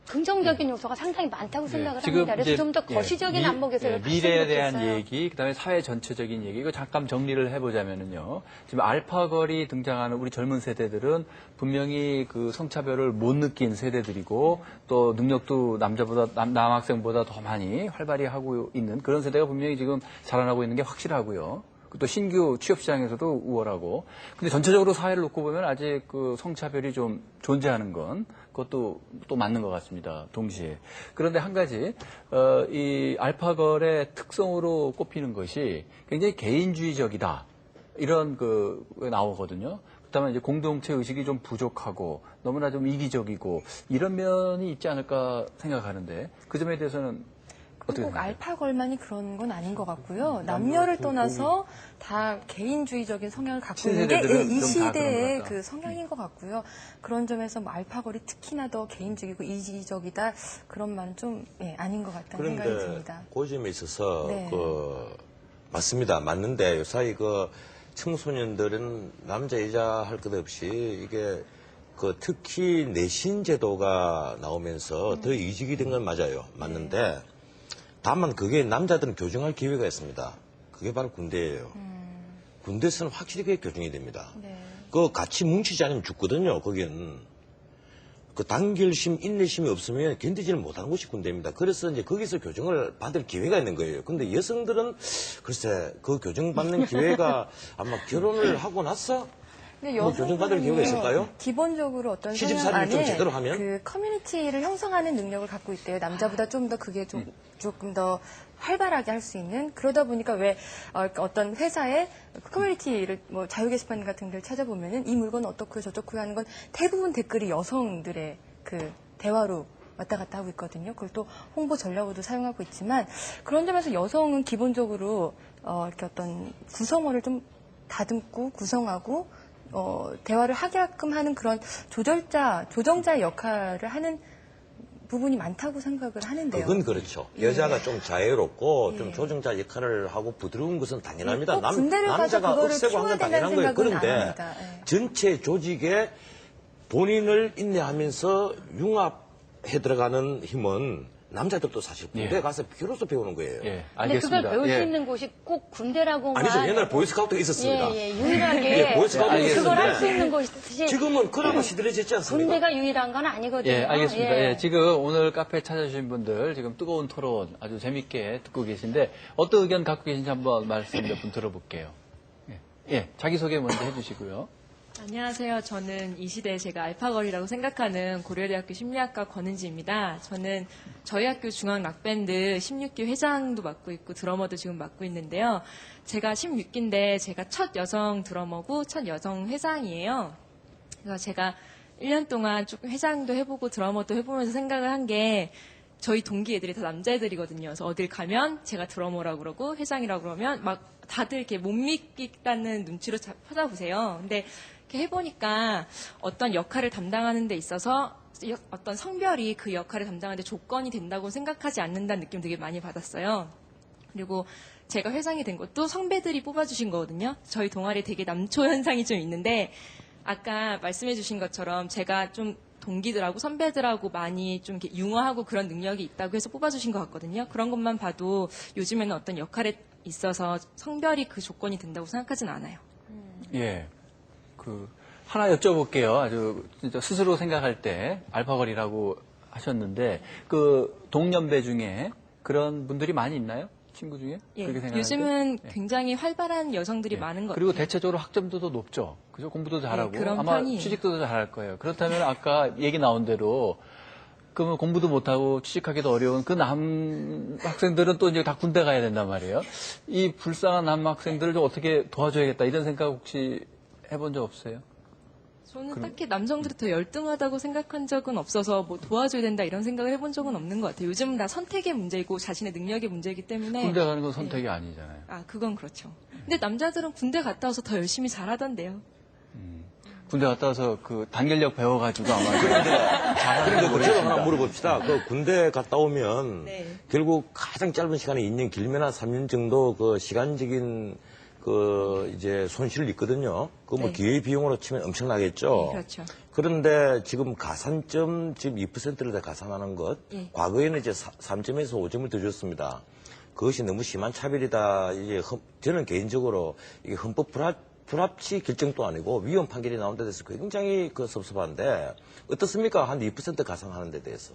Speaker 8: 긍정적인 요소가 상당히 많다고 생각을 합니다. 그래서 좀 더 거시적인 안목에서
Speaker 7: 미래에 대한
Speaker 8: 좋겠어요.
Speaker 7: 얘기, 그다음에 사회 전체적인 얘기, 이거 잠깐 정리를 해보자면은요. 지금 알파걸이 등장하는 우리 젊은 세대들은 분명히 그 성차별을 못 느낀 세대들이고 또 능력도 남자보다 남학생보다 더 많이 활발히 하고 있는 그런 세대가 분명히 지금 자라나고 있는 게 확실하고요. 또 신규 취업 시장에서도 우월하고. 근데 전체적으로 사회를 놓고 보면 아직 그 성차별이 좀 존재하는 건 그것도 또 맞는 것 같습니다. 동시에. 그런데 한 가지, 이 알파걸의 특성으로 꼽히는 것이 굉장히 개인주의적이다. 이런 나오거든요. 그다음에 이제 공동체 의식이 좀 부족하고 너무나 좀 이기적이고 이런 면이 있지 않을까 생각하는데 그 점에 대해서는
Speaker 10: 꼭 알파걸만이 그런 건 아닌 것 같고요. 남녀를 떠나서 다 개인주의적인 성향을 갖고 있는 게 이 시대의 그 성향인 것 같고요. 그런 점에서 뭐 알파걸이 특히나 더 개인적이고 이기적이다 그런 말은 좀 아닌 것 같다는 생각이 듭니다.
Speaker 9: 그 점에 있어서
Speaker 10: 네.
Speaker 9: 맞습니다. 맞는데 요사이 청소년들은 남자 여자 할 것 없이 이게 특히 내신 제도가 나오면서 더 이직이 된 건 맞아요. 맞는데 다만 그게 남자들은 교정할 기회가 있습니다. 그게 바로 군대예요. 군대에서는 확실히 그게 교정이 됩니다.
Speaker 10: 네.
Speaker 9: 같이 뭉치지 않으면 죽거든요. 거기는 단결심, 인내심이 없으면 견디지는 못하는 곳이 군대입니다. 그래서 이제 거기서 교정을 받을 기회가 있는 거예요. 근데 여성들은 글쎄 그 교정받는 기회가 아마 결혼을 하고 나서
Speaker 10: 근데
Speaker 9: 교정받을 기회가 있을까요?
Speaker 10: 기본적으로 어떤 성향
Speaker 9: 시집살이를 좀
Speaker 10: 안에
Speaker 9: 제대로 하면?
Speaker 10: 그 커뮤니티를 형성하는 능력을 갖고 있대요. 남자보다 좀 더 그게 조금 더 활발하게 할 수 있는 그러다 보니까 왜 어떤 회사의 커뮤니티를 뭐 자유 게시판 같은 데를 찾아보면은 이 물건은 어떻고요 저렇고요 하는 건 대부분 댓글이 여성들의 그 대화로 왔다 갔다 하고 있거든요. 그걸 또 홍보 전략으로도 사용하고 있지만 그런 점에서 여성은 기본적으로 이렇게 어떤 구성원을 좀 다듬고 구성하고 대화를 하게끔 하는 그런 조정자 역할을 하는 부분이 많다고 생각을 하는데요.
Speaker 9: 그건 그렇죠. 여자가 좀 자유롭고 좀 조정자 역할을 하고 부드러운 것은 당연합니다. 남자가 억세고 한 건 당연한 거예요. 그런데 전체 조직에 본인을 인내하면서 융합해 들어가는 힘은 남자들도 사실 군대 가서 비로소 배우는 거예요.
Speaker 8: 근데 그걸 배울 수 있는 곳이 꼭 군대라고만.
Speaker 9: 아니죠. 옛날에 보이스카우트가 있었습니다.
Speaker 8: 유일하게 그걸 할 수 있는 곳이
Speaker 9: 지금은 그나마 시들해졌지 않습니까?
Speaker 8: 군대가 유일한 건 아니거든요.
Speaker 7: 알겠습니다. 지금 오늘 카페에 찾아주신 분들 지금 뜨거운 토론 아주 재밌게 듣고 계신데 어떤 의견 갖고 계신지 한번 말씀 몇 분 들어볼게요. 자기소개 먼저 해주시고요.
Speaker 12: 안녕하세요. 저는 이 시대에 제가 알파걸이라고 생각하는 고려대학교 심리학과 권은지입니다. 저는 저희 학교 중앙 락밴드 16기 회장도 맡고 있고 드러머도 지금 맡고 있는데요. 제가 16기인데 제가 첫 여성 드러머고 첫 여성 회장이에요. 그래서 제가 1년 동안 조금 회장도 해보고 드러머도 해보면서 생각을 한 게 저희 동기 애들이 다 남자애들이거든요. 그래서 어딜 가면 제가 드러머라고 그러고 회장이라고 그러면 막 다들 이렇게 못 믿겠다는 눈치로 쳐다보세요. 근데 이렇게 해보니까 어떤 역할을 담당하는 데 있어서 어떤 성별이 그 역할을 담당하는 데 조건이 된다고 생각하지 않는다는 느낌 되게 많이 받았어요. 그리고 제가 회장이 된 것도 선배들이 뽑아주신 거거든요. 저희 동아리에 되게 남초 현상이 좀 있는데 아까 말씀해 주신 것처럼 제가 좀 동기들하고 선배들하고 많이 좀 이렇게 융화하고 그런 능력이 있다고 해서 뽑아주신 것 같거든요. 그런 것만 봐도 요즘에는 어떤 역할에 있어서 성별이 그 조건이 된다고 생각하진 않아요.
Speaker 7: 하나 여쭤볼게요. 아주 진짜 스스로 생각할 때 알파걸이라고 하셨는데 동년배 중에 그런 분들이 많이 있나요? 친구 중에? 그렇게 생각하는데?
Speaker 12: 요즘은 굉장히 활발한 여성들이 많은 것 같아요.
Speaker 7: 그리고 대체적으로 학점도 높죠. 그죠? 공부도 잘하고 아마
Speaker 12: 편이에요.
Speaker 7: 취직도 잘할 거예요. 그렇다면 아까 얘기 나온 대로 그러면 공부도 못하고 취직하기도 어려운 그 남학생들은 또 이제 다 군대 가야 된단 말이에요. 이 불쌍한 남학생들을 좀 어떻게 도와줘야겠다 이런 생각 혹시 해본 적 없어요?
Speaker 12: 저는 딱히 남성들이 더 열등하다고 생각한 적은 없어서 뭐 도와줘야 된다 이런 생각을 해본 적은 없는 것 같아요. 요즘은 다 선택의 문제이고 자신의 능력의 문제이기 때문에.
Speaker 7: 군대 가는 건 선택이 아니잖아요.
Speaker 12: 아, 그건 그렇죠. 근데 남자들은 군대 갔다 와서 더 열심히 잘하던데요.
Speaker 7: 군대 갔다 와서 그 단결력 배워가지고 아마
Speaker 9: 그런데 그 제가 하나 물어봅시다. 그 군대 갔다 오면
Speaker 12: 네.
Speaker 9: 결국 가장 짧은 시간에 2년, 길면 한 3년 정도 그 시간적인 그 이제 손실을 입거든요. 그 뭐
Speaker 12: 네.
Speaker 9: 기회 비용으로 치면 엄청나겠죠.
Speaker 12: 네, 그렇죠.
Speaker 9: 그런데 지금 가산점 지금 2%를 다 가산하는 것,
Speaker 12: 예.
Speaker 9: 과거에는 이제 3점에서 5점을 더 줬습니다. 그것이 너무 심한 차별이다. 이제 저는 개인적으로 이게 헌법 불합치 결정도 아니고 위헌 판결이 나온 데 대해서 굉장히 그 섭섭한데 어떻습니까? 한 2% 가산하는 데 대해서.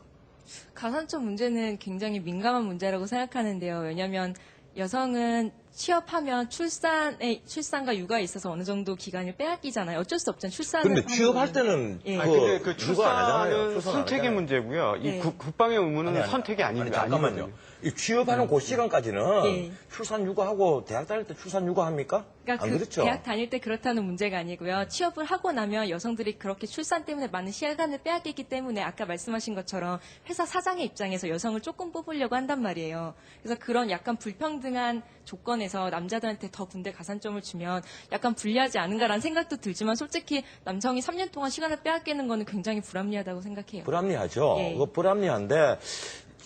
Speaker 12: 가산점 문제는 굉장히 민감한 문제라고 생각하는데요. 왜냐하면 여성은 취업하면 출산과 육아에 있어서 어느 정도 기간을 빼앗기잖아요. 어쩔 수 없잖아요. 출산을.
Speaker 9: 근데 취업할 때는
Speaker 12: 예.
Speaker 11: 근데 그
Speaker 9: 육아 안 하잖아요.
Speaker 11: 출산은
Speaker 9: 출산 안
Speaker 11: 선택의
Speaker 9: 하잖아요.
Speaker 11: 문제고요.
Speaker 12: 네.
Speaker 11: 이 국방의 의무는
Speaker 9: 아니,
Speaker 11: 선택이 아닙니다.
Speaker 9: 잠깐만요. 이 취업하는 그 시간까지는
Speaker 12: 예.
Speaker 9: 출산 육아하고 대학 다닐 때 출산 육아 합니까?
Speaker 12: 그러니까
Speaker 9: 안
Speaker 12: 그
Speaker 9: 그렇죠?
Speaker 12: 대학 다닐 때 그렇다는 문제가 아니고요. 취업을 하고 나면 여성들이 그렇게 출산 때문에 많은 시간을 빼앗기기 때문에 아까 말씀하신 것처럼 회사 사장의 입장에서 여성을 조금 뽑으려고 한단 말이에요. 그래서 그런 약간 불평등한 조건에서 남자들한테 더 군대 가산점을 주면 약간 불리하지 않은가라는 생각도 들지만 솔직히 남성이 3년 동안 시간을 빼앗기는 거는 굉장히 불합리하다고 생각해요.
Speaker 9: 불합리하죠.
Speaker 12: 예.
Speaker 9: 그 불합리한데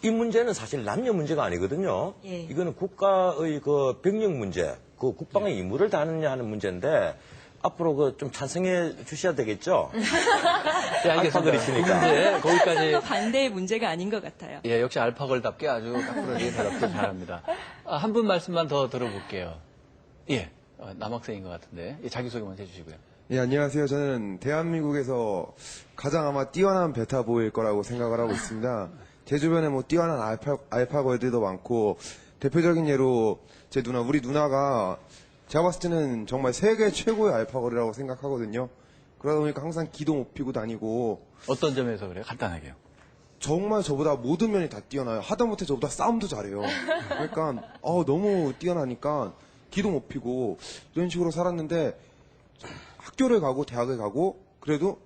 Speaker 9: 이 문제는 사실 남녀 문제가 아니거든요.
Speaker 12: 예.
Speaker 9: 이거는 국가의 그 병력 문제, 그 국방의 임무를 다하느냐 하는 문제인데 앞으로 그 좀 찬성해 주셔야 되겠죠.
Speaker 7: 네, 알겠습니다.
Speaker 9: 그러시니까.
Speaker 7: 문제 거기까지.
Speaker 12: 좀 더 반대의 문제가 아닌 것 같아요.
Speaker 7: 예, 역시 알파걸답게 아주 까꾸러지게 대답도 잘합니다. 한 분 말씀만 더 들어볼게요. 예, 남학생인 것 같은데 예, 자기소개 먼저 해주시고요.
Speaker 13: 예, 안녕하세요. 저는 대한민국에서 가장 아마 뛰어난 베타보일 거라고 생각을 하고 있습니다. 제 주변에 뭐 뛰어난 알파걸들도 많고, 대표적인 예로 제 누나, 우리 누나가 제가 봤을 때는 정말 세계 최고의 알파걸이라고 생각하거든요. 그러다 보니까 항상 기도 못 피고 다니고.
Speaker 7: 어떤 점에서 그래요? 간단하게요.
Speaker 13: 정말 저보다 모든 면이 다 뛰어나요. 하다못해 저보다 싸움도 잘해요. 그러니까 너무 뛰어나니까 기도 못 피고 이런 식으로 살았는데 학교를 가고 대학을 가고 그래도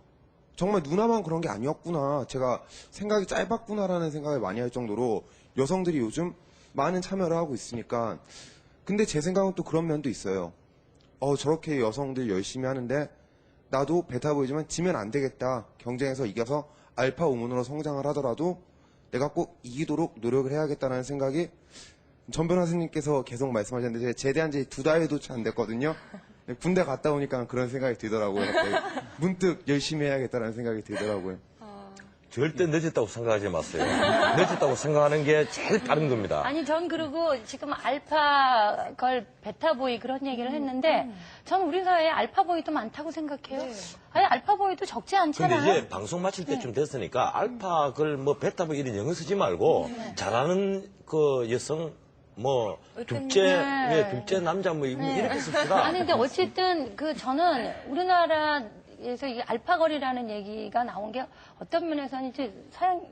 Speaker 13: 정말 누나만 그런 게 아니었구나. 제가 생각이 짧았구나라는 생각을 많이 할 정도로 여성들이 요즘 많은 참여를 하고 있으니까. 근데 제 생각은 또 그런 면도 있어요. 저렇게 여성들 열심히 하는데 나도 베타 보이지만 지면 안 되겠다. 경쟁에서 이겨서 알파 우먼으로 성장을 하더라도 내가 꼭 이기도록 노력을 해야겠다는 생각이 전 변호사님께서 계속 말씀하셨는데 제가 제대한 지 2달도 채 안 됐거든요. 군대 갔다 오니까 그런 생각이 들더라고요. 문득 열심히 해야겠다는 생각이 들더라고요.
Speaker 9: 절대 늦었다고 생각하지 마세요. 늦었다고 생각하는 게 제일 빠른 겁니다.
Speaker 8: 아니, 전 그리고 지금 알파걸, 베타보이 그런 얘기를 했는데, 전 우리 사회에 알파보이도 많다고 생각해요. 아니, 알파보이도 적지 않잖아요.
Speaker 9: 근데 이제 방송 마칠 때쯤 됐으니까 알파걸 뭐 베타뭐 이런 영어 쓰지 말고 잘하는 그 여성 뭐 둘째 남자 뭐 이렇게 씁시다.
Speaker 8: 아니, 근데 어쨌든 저는 우리나라에서 이 알파걸이라는 얘기가 나온 게 어떤 면에서는 이제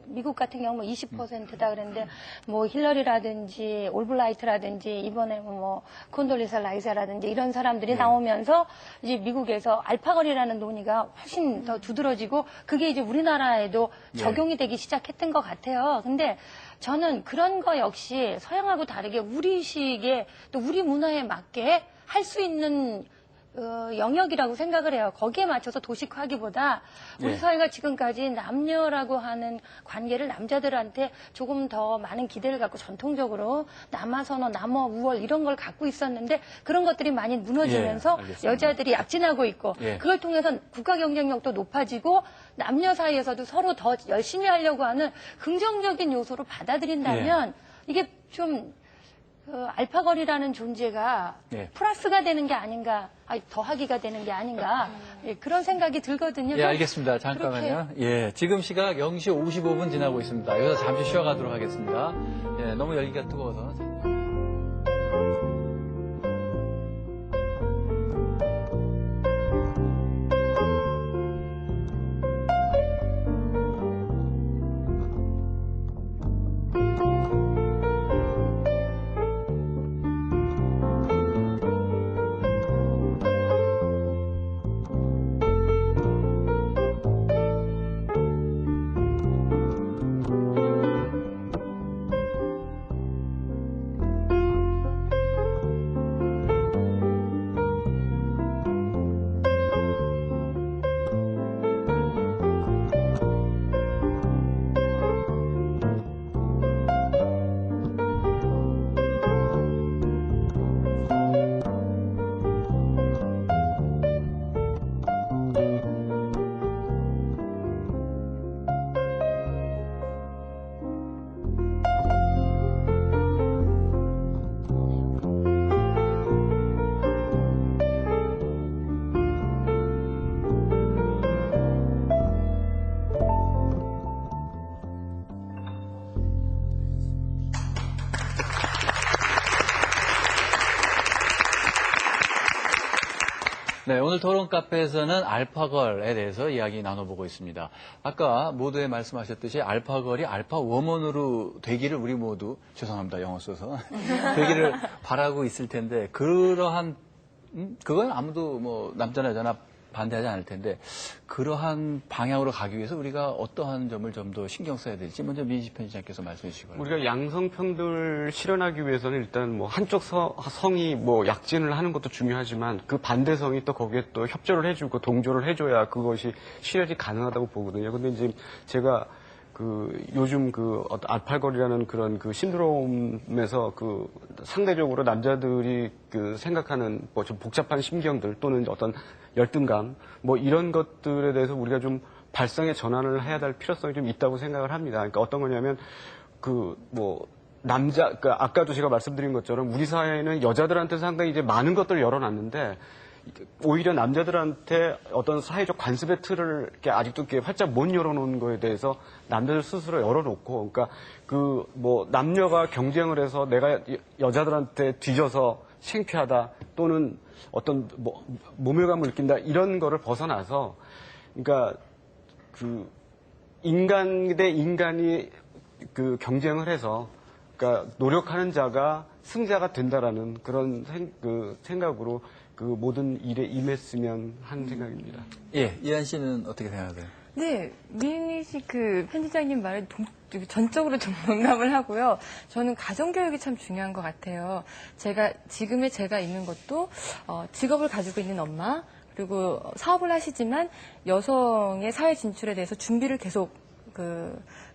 Speaker 8: 미국 같은 경우 20%다 그랬는데 뭐 힐러리라든지 올블라이트라든지 이번에 뭐 콘돌리사 라이사라든지 이런 사람들이 나오면서 이제 미국에서 알파걸이라는 논의가 훨씬 더 두드러지고 그게 이제 우리나라에도 적용이 되기 시작했던 것 같아요. 근데 저는 그런 거 역시 서양하고 다르게 우리식의 또 우리 문화에 맞게 할 수 있는 영역이라고 생각을 해요. 거기에 맞춰서 도식화하기보다 우리 사회가 지금까지 남녀라고 하는 관계를 남자들한테 조금 더 많은 기대를 갖고 전통적으로 남아선호, 남어, 우월 이런 걸 갖고 있었는데 그런 것들이 많이 무너지면서 여자들이 약진하고 있고 그걸 통해서 국가 경쟁력도 높아지고 남녀 사이에서도 서로 더 열심히 하려고 하는 긍정적인 요소로 받아들인다면 이게 좀 알파걸이라는 존재가 플러스가 되는 게 아닌가, 더하기가 되는 게 아닌가 그런 생각이 들거든요.
Speaker 7: 예, 알겠습니다. 잠깐만요. 예, 지금 시각 0시 55분 지나고 있습니다. 여기서 잠시 쉬어가도록 하겠습니다. 예, 너무 열기가 뜨거워서. 네, 오늘 토론 카페에서는 알파걸에 대해서 이야기 나눠보고 있습니다. 아까 모두에 말씀하셨듯이 알파걸이 알파워먼으로 되기를 우리 모두, 죄송합니다, 영어 써서, 되기를 바라고 있을 텐데, 그러한, 그건 아무도 뭐, 남자나 여자나 반대하지 않을 텐데, 그러한 방향으로 가기 위해서 우리가 어떠한 점을 좀 더 신경 써야 될지, 먼저 민희씨 편집장께서 말씀해 주시기 바랍니다.
Speaker 11: 우리가 양성평등을 실현하기 위해서는 일단 뭐 한쪽 성이 뭐 약진을 하는 것도 중요하지만 그 반대성이 또 거기에 또 협조를 해주고 동조를 해줘야 그것이 실현이 가능하다고 보거든요. 근데 이제 제가 요즘 알파걸이라는 그런 신드롬에서 상대적으로 남자들이 생각하는 뭐 좀 복잡한 심경들 또는 어떤 열등감 뭐 이런 것들에 대해서 우리가 좀 발상의 전환을 해야 될 필요성이 좀 있다고 생각을 합니다. 그러니까 어떤 거냐면 아까도 제가 말씀드린 것처럼 우리 사회는 여자들한테 상당히 이제 많은 것들을 열어놨는데 오히려 남자들한테 어떤 사회적 관습의 틀을 이렇게 아직도 이렇게 활짝 못 열어놓은 거에 대해서 남자들 스스로 열어놓고, 그러니까 남녀가 경쟁을 해서 내가 여자들한테 뒤져서 창피하다 또는 어떤 모멸감을 느낀다 이런 거를 벗어나서, 그러니까 인간 대 인간이 경쟁을 해서, 그러니까 노력하는 자가 승자가 된다라는 그런 생각으로 모든 일에 임했으면 하는 생각입니다.
Speaker 7: 예, 이한 씨는 어떻게 생각하세요?
Speaker 10: 네, 민희 씨 편집장님 말에 전적으로 좀 공감을 하고요. 저는 가정교육이 참 중요한 것 같아요. 지금의 제가 있는 것도, 직업을 가지고 있는 엄마, 그리고 사업을 하시지만 여성의 사회 진출에 대해서 준비를 계속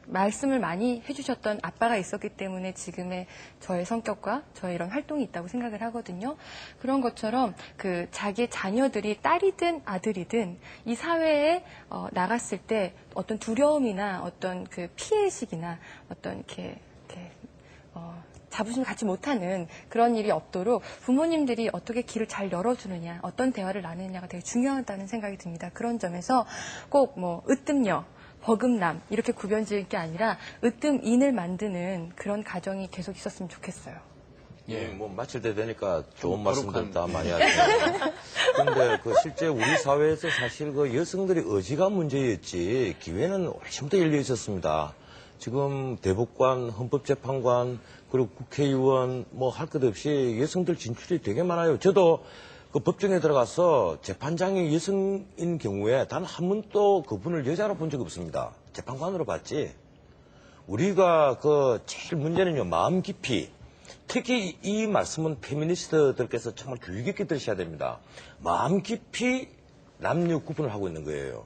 Speaker 10: 말씀을 많이 해주셨던 아빠가 있었기 때문에 지금의 저의 성격과 저의 이런 활동이 있다고 생각을 하거든요. 그런 것처럼 자기의 자녀들이 딸이든 아들이든 이 사회에 나갔을 때 어떤 두려움이나 어떤 피해의식이나 어떤 자부심을 갖지 못하는 그런 일이 없도록 부모님들이 어떻게 길을 잘 열어주느냐, 어떤 대화를 나누느냐가 되게 중요하다는 생각이 듭니다. 그런 점에서 꼭 으뜸녀, 버금남 이렇게 구분 지을 게 아니라 으뜸인을 만드는 그런 가정이 계속 있었으면 좋겠어요.
Speaker 9: 예, 마칠 때 되니까 좋은 말씀들 다 많이 하시네요. 근데 실제 우리 사회에서 사실 여성들의 의지가 문제였지 기회는 오래전부터 열려 있었습니다. 지금 대법관, 헌법재판관, 그리고 국회의원 할 것 없이 여성들 진출이 되게 많아요. 저도 법정에 들어가서 재판장이 여성인 경우에 단 한 번도 그분을 여자로 본 적 없습니다. 재판관으로 봤지. 우리가 제일 문제는요, 마음 깊이. 특히 이 말씀은 페미니스트들께서 정말 주의 깊게 들으셔야 됩니다. 마음 깊이 남녀 구분을 하고 있는 거예요.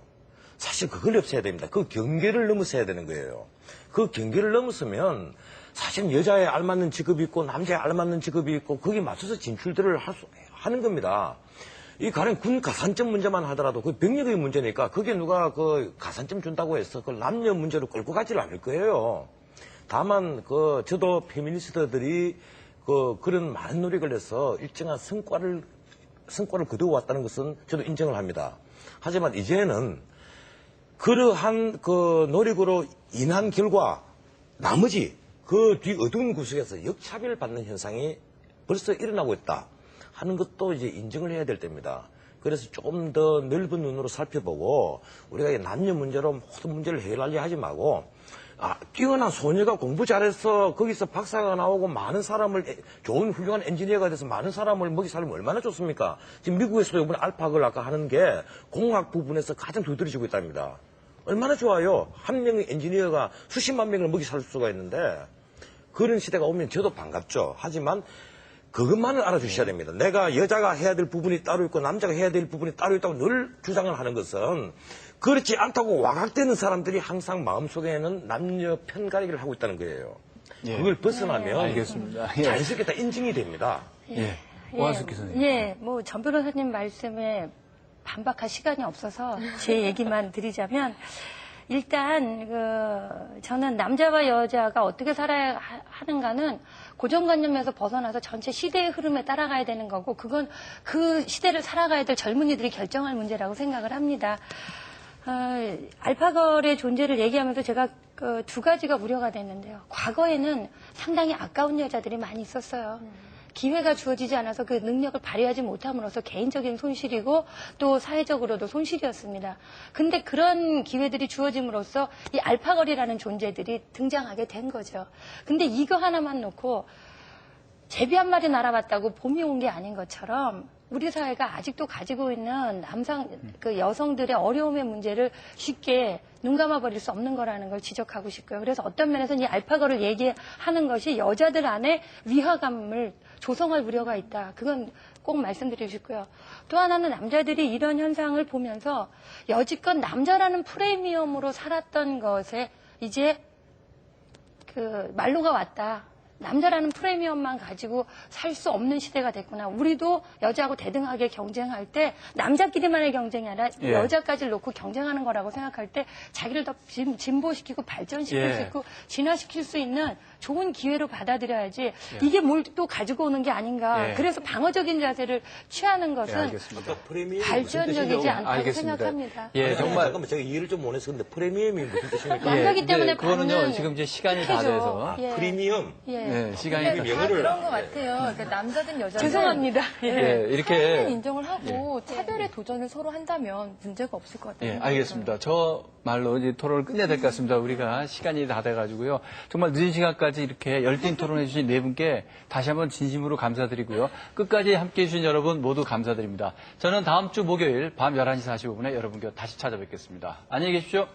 Speaker 9: 사실 그걸 없애야 됩니다. 그 경계를 넘어서야 되는 거예요. 그 경계를 넘어서면 사실 여자에 알맞는 직업이 있고 남자에 알맞는 직업이 있고 거기에 맞춰서 진출들을 하는 겁니다. 이 가령 군 가산점 문제만 하더라도 그 병력의 문제니까 그게 누가 가산점 준다고 해서 그 남녀 문제로 끌고 가지를 않을 거예요. 다만 저도 페미니스트들이 그런 많은 노력을 해서 일정한 성과를 거두어왔다는 것은 저도 인정을 합니다. 하지만 이제는 그러한 노력으로 인한 결과 나머지 뒤 어두운 구석에서 역차별 받는 현상이 벌써 일어나고 있다 하는 것도 이제 인정을 해야 될 때입니다. 그래서 조금 더 넓은 눈으로 살펴보고 우리가 남녀 문제로 모든 문제를 해결하려 하지 말고 뛰어난 소녀가 공부 잘해서 거기서 박사가 나오고 많은 사람을 좋은 훌륭한 엔지니어가 돼서 많은 사람을 먹이 살면 얼마나 좋습니까? 지금 미국에서도 이번에 알파걸 아까 하는 게 공학 부분에서 가장 두드러지고 있답니다. 얼마나 좋아요. 한 명의 엔지니어가 수십만 명을 먹이 살 수가 있는데 그런 시대가 오면 저도 반갑죠. 하지만 그것만을 알아주셔야 됩니다. 내가 여자가 해야 될 부분이 따로 있고 남자가 해야 될 부분이 따로 있다고 늘 주장을 하는 것은 그렇지 않다고 와각되는 사람들이 항상 마음속에는 남녀 편가르기를 하고 있다는 거예요.
Speaker 7: 예.
Speaker 9: 그걸 벗어나면
Speaker 7: 알겠습니다. 예.
Speaker 9: 자연스럽게 다 인증이 됩니다.
Speaker 7: 예. 오한숙 기자님.
Speaker 8: 예, 전 변호사님 말씀에 반박할 시간이 없어서 제 얘기만 드리자면 일단 저는 남자와 여자가 어떻게 살아야 하는가는 고정관념에서 벗어나서 전체 시대의 흐름에 따라가야 되는 거고 그건 그 시대를 살아가야 될 젊은이들이 결정할 문제라고 생각을 합니다. 알파걸의 존재를 얘기하면서 제가 두 가지가 우려가 됐는데요. 과거에는 상당히 아까운 여자들이 많이 있었어요. 기회가 주어지지 않아서 그 능력을 발휘하지 못함으로써 개인적인 손실이고 또 사회적으로도 손실이었습니다. 근데 그런 기회들이 주어짐으로써 이 알파걸이라는 존재들이 등장하게 된 거죠. 근데 이거 하나만 놓고 제비 한 마리 날아봤다고 봄이 온 게 아닌 것처럼 우리 사회가 아직도 가지고 있는 그 여성들의 어려움의 문제를 쉽게 눈 감아버릴 수 없는 거라는 걸 지적하고 싶고요. 그래서 어떤 면에서는 이 알파걸을 얘기하는 것이 여자들 안에 위화감을 조성할 우려가 있다. 그건 꼭 말씀드리고 싶고요. 또 하나는 남자들이 이런 현상을 보면서 여지껏 남자라는 프리미엄으로 살았던 것에 이제 그 말로가 왔다. 남자라는 프리미엄만 가지고 살 수 없는 시대가 됐구나. 우리도 여자하고 대등하게 경쟁할 때 남자끼리만의 경쟁이 아니라
Speaker 7: 예.
Speaker 8: 여자까지 놓고 경쟁하는 거라고 생각할 때 자기를 더 진보시키고 발전시킬
Speaker 7: 예.
Speaker 8: 수 있고 진화시킬 수 있는 좋은 기회로 받아들여야지 이게 뭘 또 가지고 오는 게 아닌가.
Speaker 7: 예.
Speaker 8: 그래서 방어적인 자세를 취하는
Speaker 7: 예,
Speaker 8: 것은
Speaker 7: 알겠습니다.
Speaker 8: 발전적이지 않다고
Speaker 7: 알겠습니다.
Speaker 8: 생각합니다.
Speaker 7: 예,
Speaker 9: 아니,
Speaker 7: 정말.
Speaker 9: 잠깐만 제가 이해를 좀 못해서 근데 프리미엄이 무슨 뜻입니까?
Speaker 8: 남자기 때문에
Speaker 7: 그거는요,
Speaker 8: 받는
Speaker 7: 지금 이제 시간이 다
Speaker 8: 혜택이죠.
Speaker 7: 돼서.
Speaker 8: 예.
Speaker 9: 프리미엄.
Speaker 8: 예.
Speaker 7: 네, 시간이
Speaker 10: 근데
Speaker 7: 다
Speaker 10: 다
Speaker 9: 영어를-
Speaker 10: 그런 것 같아요. 그러니까 남자든 여자든
Speaker 8: 죄송합니다.
Speaker 7: 예, 이렇게.
Speaker 10: 차이는 인정을 하고 차별의 도전을 서로 한다면 문제가 없을 것 같아요.
Speaker 7: 예, 알겠습니다. 저 말로 이제 토론을 끝내야 될 것 같습니다. 우리가 시간이 다 돼가지고요. 정말 늦은 시간까지 이렇게 열띤 토론해주신 네 분께 다시 한번 진심으로 감사드리고요. 끝까지 함께 해주신 여러분 모두 감사드립니다. 저는 다음 주 목요일 밤 11시 45분에 여러분께 다시 찾아뵙겠습니다. 안녕히 계십시오.